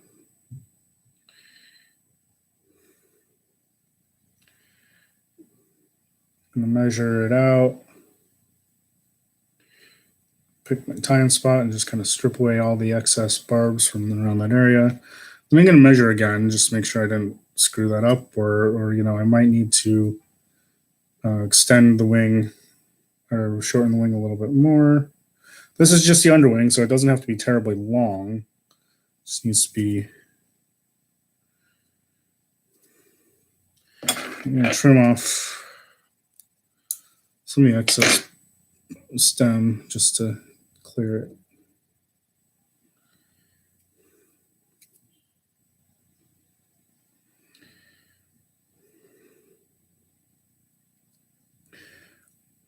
I'm going to measure it out. Pick my tie-in spot and just kind of strip away all the excess barbs from around that area. I'm going to measure again, just to make sure I didn't screw that up, or I might need to extend the wing or shorten the wing a little bit more. This is just the underwing, so it doesn't have to be terribly long. It just needs to be. I'm going to trim off some of the excess stem just to clear it.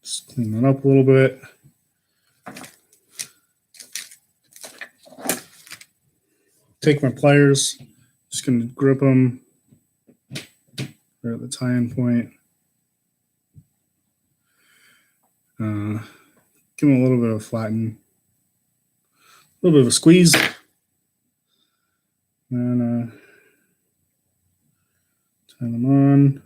Just clean that up a little bit. Take my pliers, just going to grip them right at the tie-in point. Give them a little bit of a flatten, a little bit of a squeeze, and tie them on.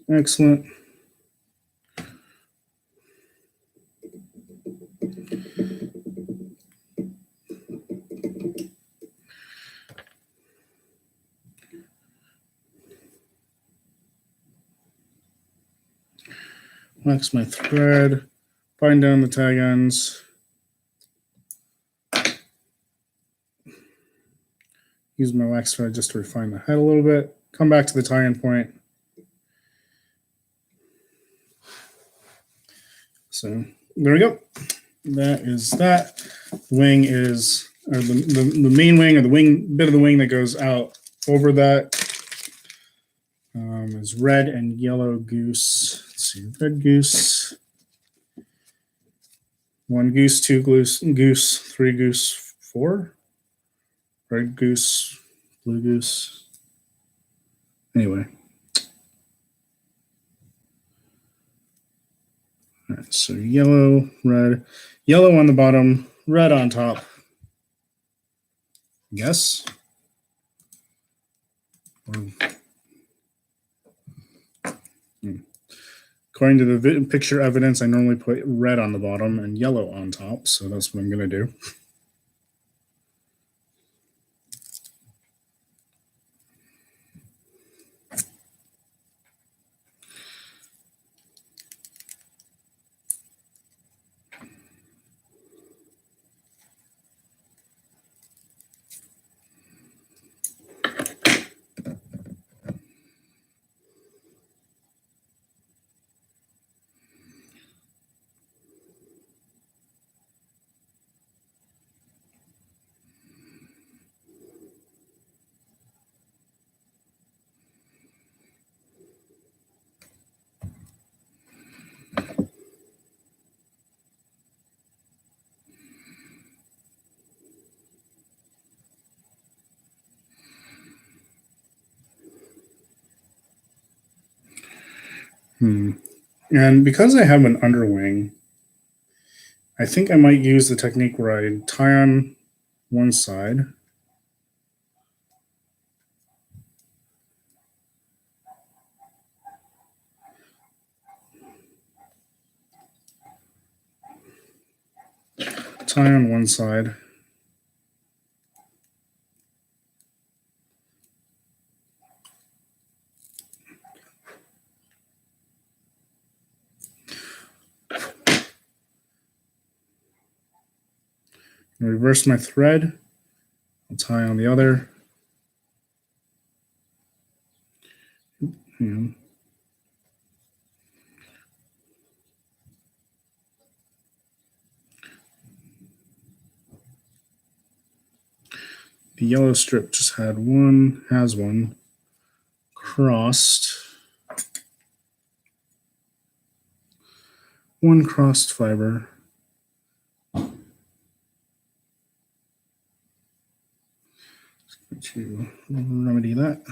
Excellent. Wax my thread, bind down the tag ends. Use my wax thread just to refine the head a little bit. Come back to the tie-in point. So there we go. That is that. The wing is, or the main wing, or the wing bit of the wing that goes out over that is red and yellow goose. Let's see, red goose, 1 goose, 2 goose, 3 goose, 4. Red goose, blue goose. Anyway. All right, so yellow, red, yellow on the bottom, red on top. Yes. According to the picture evidence, I normally put red on the bottom and yellow on top, so that's what I'm going to do. And because I have an underwing, I think I might use the technique where I tie on one side. Tie on one side. Reverse my thread. I'll tie on the other. And the yellow strip just has one crossed. One crossed fiber. To remedy that.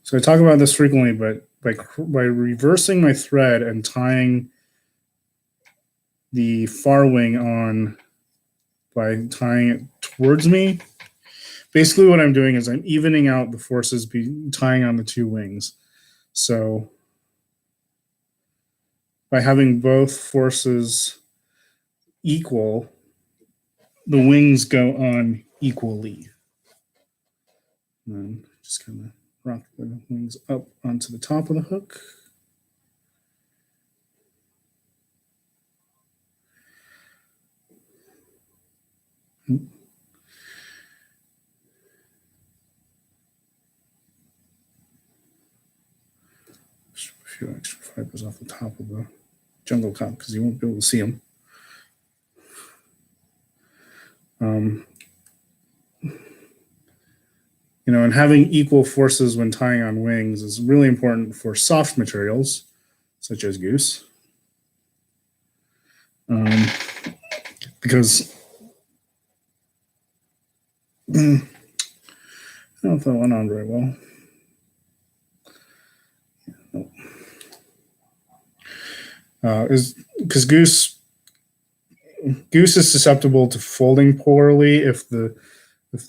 So I talk about this frequently, but by reversing my thread and tying the far wing on by tying it towards me, basically what I'm doing is I'm evening out the forces tying on the two wings. So by having both forces equal, the wings go on equally. And then just kind of rock the wings up onto the top of the hook. Just a few extra fibers off the top of the jungle cop because you won't be able to see them. And having equal forces when tying on wings is really important for soft materials, such as goose. Because I don't know if that went on very well. Is because goose is susceptible to folding polarly if the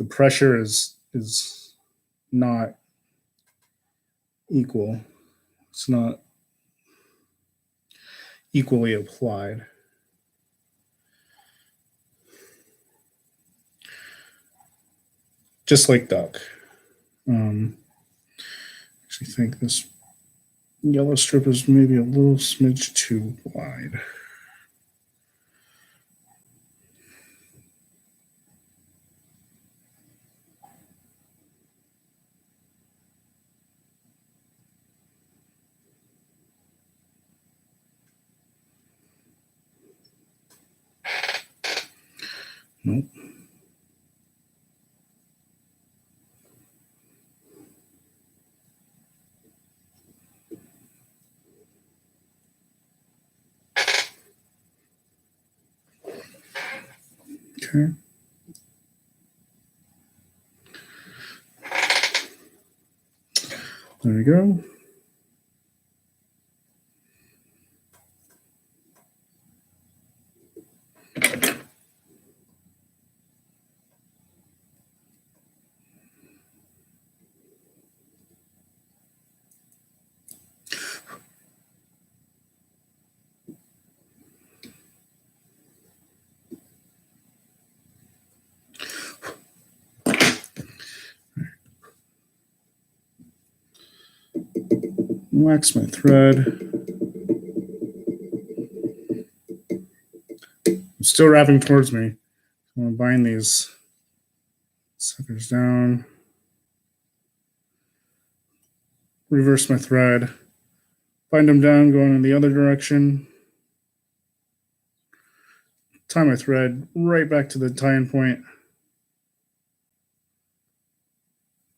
pressure is not equal. It's not equally applied. Just like duck. Actually think this yellow strip is maybe a little smidge too wide. Nope. Okay. There we go. Wax my thread. I'm still wrapping towards me. I'm going to bind these suckers down. Reverse my thread. Bind them down, going in the other direction. Tie my thread right back to the tie-in point.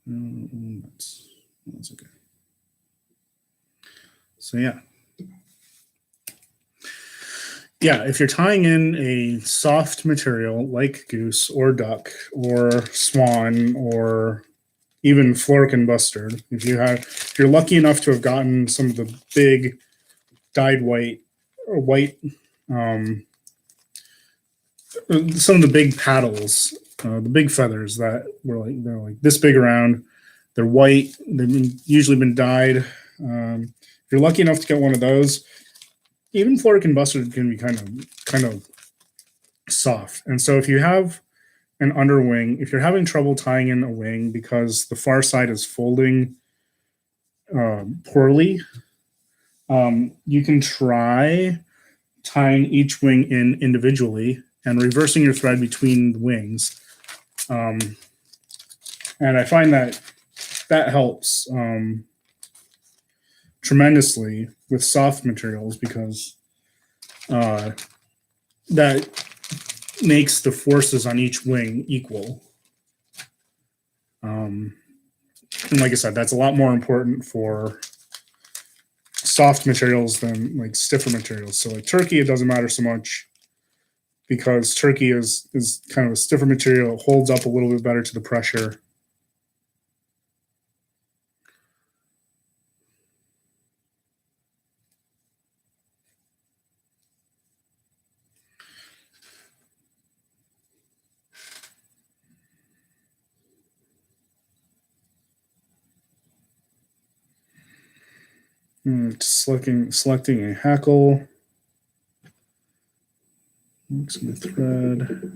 That's okay. So yeah. Yeah, if you're tying in a soft material like goose or duck or swan or even florican bustard, if you're lucky enough to have gotten some of the big dyed white or white, some of the big paddles, the big feathers that they're like this big around, they're white, usually been dyed. If you're lucky enough to get one of those, even florican bustard can be kind of soft. And so if you have an underwing, if you're having trouble tying in a wing because the far side is folding poorly, you can try tying each wing in individually and reversing your thread between the wings. And I find that helps tremendously with soft materials because that makes the forces on each wing equal. And like I said, that's a lot more important for soft materials than like stiffer materials. So like turkey, it doesn't matter so much because turkey is kind of a stiffer material. It holds up a little bit better to the pressure. Selecting a hackle. Mix my thread.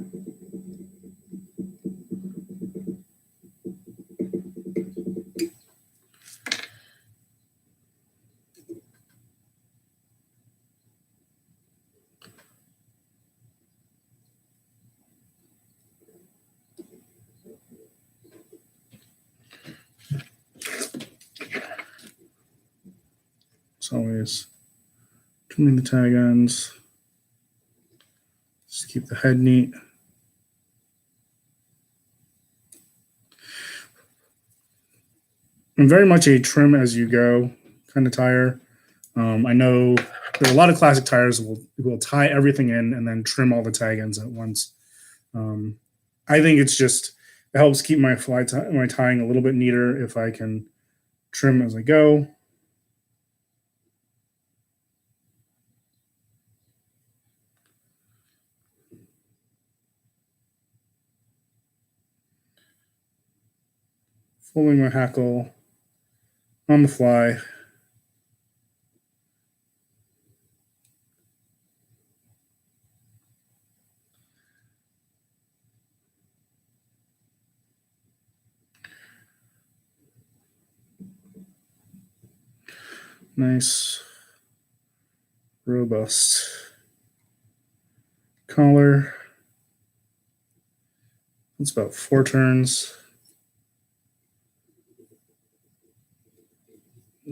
As always, trimming the tag ends. Just keep the head neat. I'm very much a trim as you go kind of tire. I know there are a lot of classic tires who will tie everything in and then trim all the tag ends at once. I think it helps keep my my tying a little bit neater if I can trim as I go. Folding my hackle on the fly. Nice, robust collar. It's about 4 turns.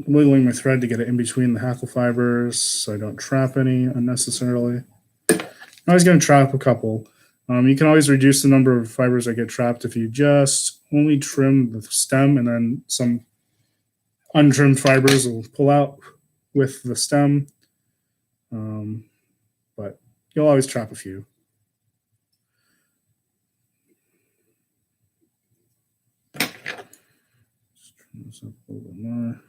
Wiggling my thread to get it in between the hackle fibers so I don't trap any unnecessarily. I'm always going to trap a couple. You can always reduce the number of fibers that get trapped if you just only trim the stem and then some untrimmed fibers will pull out with the stem. But you'll always trap a few. Just trim this up a little bit more.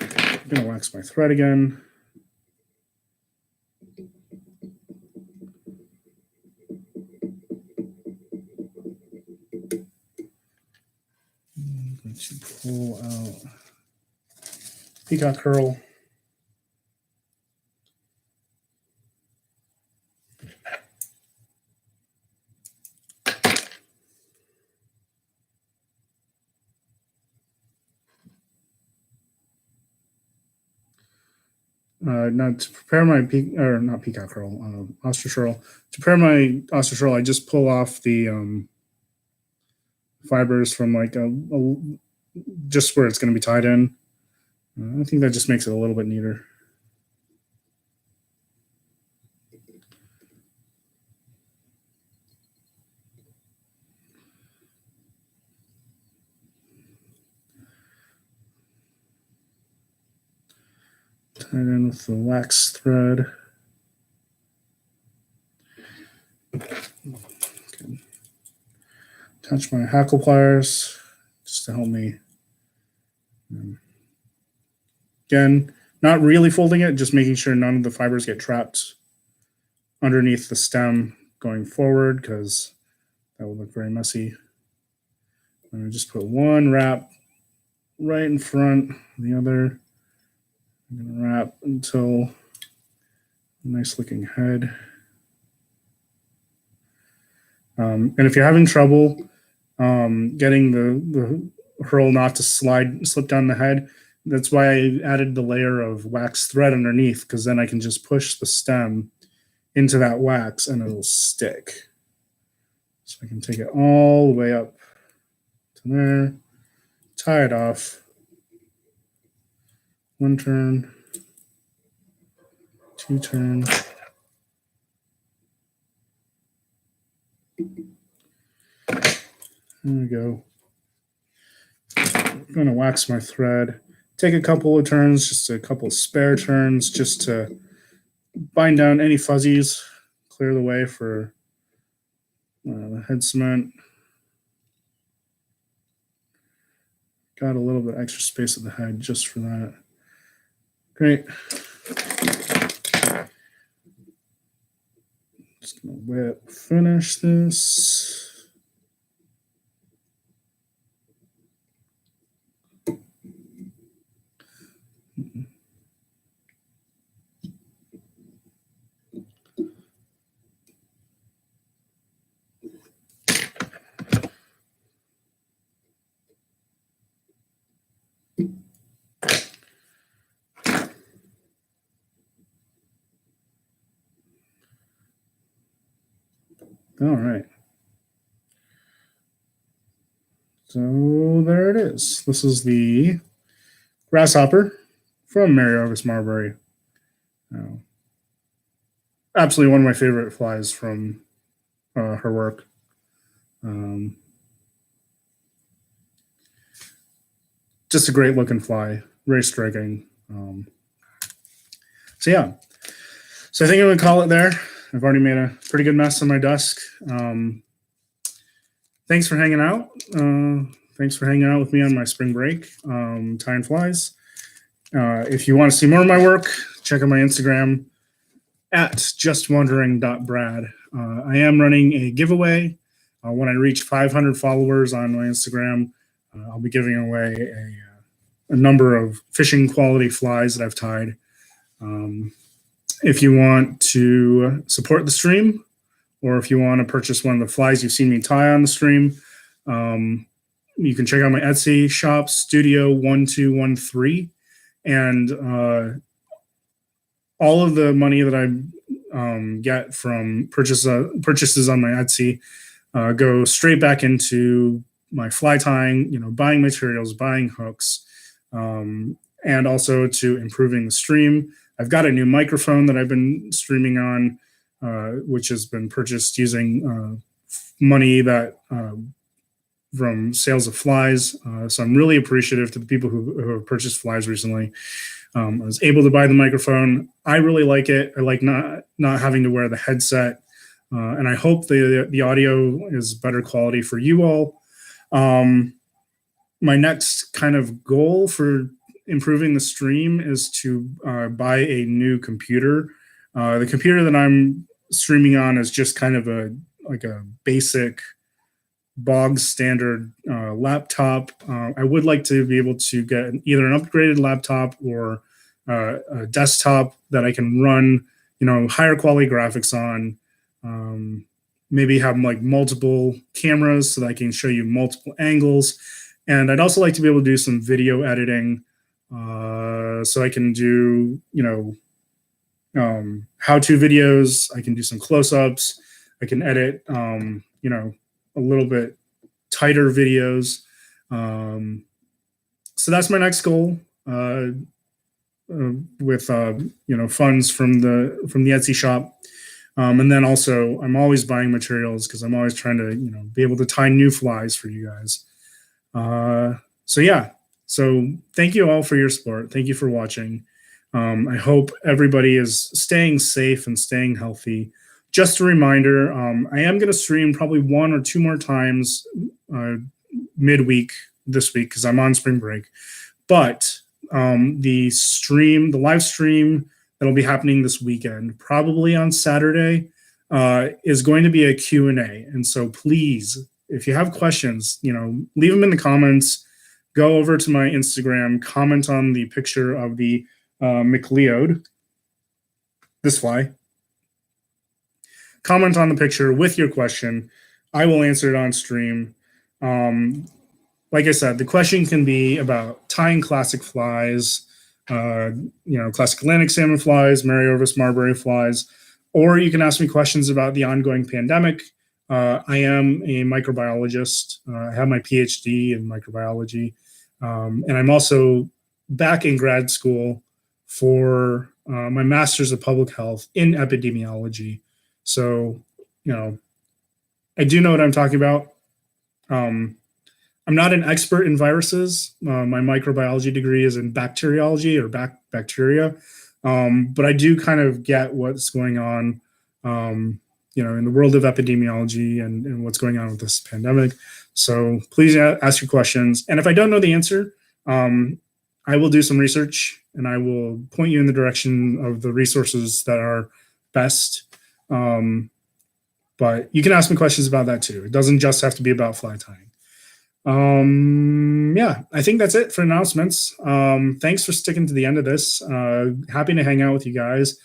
I'm going to wax my thread again. I'm going to pull out peacock curl. Now to prepare my peacock curl, ostrich curl. To prepare my ostrich curl, I just pull off the fibers from like just where it's going to be tied in. I think that just makes it a little bit neater. Tied in with the wax thread. Okay. Touch my hackle pliers just to help me. Again, not really folding it, just making sure none of the fibers get trapped underneath the stem going forward, because that would look very messy. I'm going to just put one wrap right in front, the other. I'm going to wrap until a nice looking head. And if you're having trouble getting the hurl knot to slip down the head, that's why I added the layer of wax thread underneath, because then I can just push the stem into that wax and it'll stick. So I can take it all the way up to there, tie it off. One turn, two turn. There we go. I'm going to wax my thread. Take a couple of turns, just a couple of spare turns, just to bind down any fuzzies, clear the way for the head cement. Got a little bit extra space at the head just for that. Great. Just going to whip finish this. All right. So there it is. This is the grasshopper from Orvis Marbury. Absolutely one of my favorite flies from her work. Just a great looking fly, very striking. So yeah, so I think I'm gonna call it there. I've already made a pretty good mess on my desk. Thanks for hanging out. Thanks for hanging out with me on my spring break, tying flies. If you want to see more of my work, check out my Instagram at justwondering.brad. I am running a giveaway. When I reach 500 followers on my Instagram, I'll be giving away a number of fishing quality flies that I've tied. If you want to support the stream, or if you want to purchase one of the flies you've seen me tie on the stream, you can check out my Etsy shop, Studio1213. And all of the money that I get from purchases on my Etsy go straight back into my fly tying, buying materials, buying hooks, and also to improving the stream. I've got a new microphone that I've been streaming on, which has been purchased using money that from sales of flies. So I'm really appreciative to the people who have purchased flies recently. I was able to buy the microphone. I really like it. I like not having to wear the headset, and I hope the audio is better quality for you all. My next kind of goal for improving the stream is to buy a new computer. The computer that I'm streaming on is just kind of a basic bog standard laptop. I would like to be able to get either an upgraded laptop or a desktop that I can run, higher quality graphics on. Maybe have multiple cameras so that I can show you multiple angles. And I'd also like to be able to do some video editing, so I can do, how-to videos. I can do some close-ups. I can edit, a little bit tighter videos. So that's my next goal. With funds from the Etsy shop. And then also, I'm always buying materials because I'm always trying to, be able to tie new flies for you guys. So yeah. So thank you all for your support. Thank you for watching. I hope everybody is staying safe and staying healthy. Just a reminder, I am going to stream probably 1 or 2 more times midweek this week because I'm on spring break. But the live stream that'll be happening this weekend, probably on Saturday, is going to be a Q&A. And so please, if you have questions, leave them in the comments. Go over to my Instagram, comment on the picture of the McLeod, this fly. Comment on the picture with your question. I will answer it on stream. Like I said, the question can be about tying classic flies, classic Atlantic salmon flies, Orvis Marbury flies, or you can ask me questions about the ongoing pandemic. I am a microbiologist. I have my PhD in microbiology, and I'm also back in grad school for my master's of public health in epidemiology. So, I do know what I'm talking about. I'm not an expert in viruses. My microbiology degree is in bacteriology or bacteria, but I do kind of get what's going on, in the world of epidemiology and what's going on with this pandemic. So please ask your questions. And if I don't know the answer, I will do some research and I will point you in the direction of the resources that are best. But you can ask me questions about that too. It doesn't just have to be about fly tying. Yeah, I think that's it for announcements. Thanks for sticking to the end of this. Happy to hang out with you guys.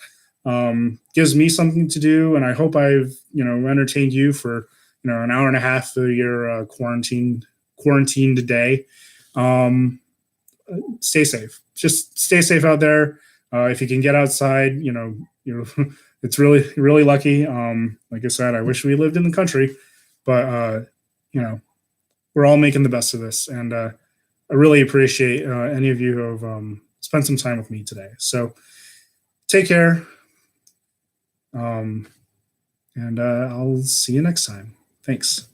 Gives me something to do, and I hope I've entertained you for an hour and a half of your quarantine today. Stay safe. Just stay safe out there. If you can get outside, you're it's really, really lucky. Like I said, I wish we lived in the country, but we're all making the best of this. And I really appreciate any of you who have spent some time with me today. So take care. And I'll see you next time. Thanks.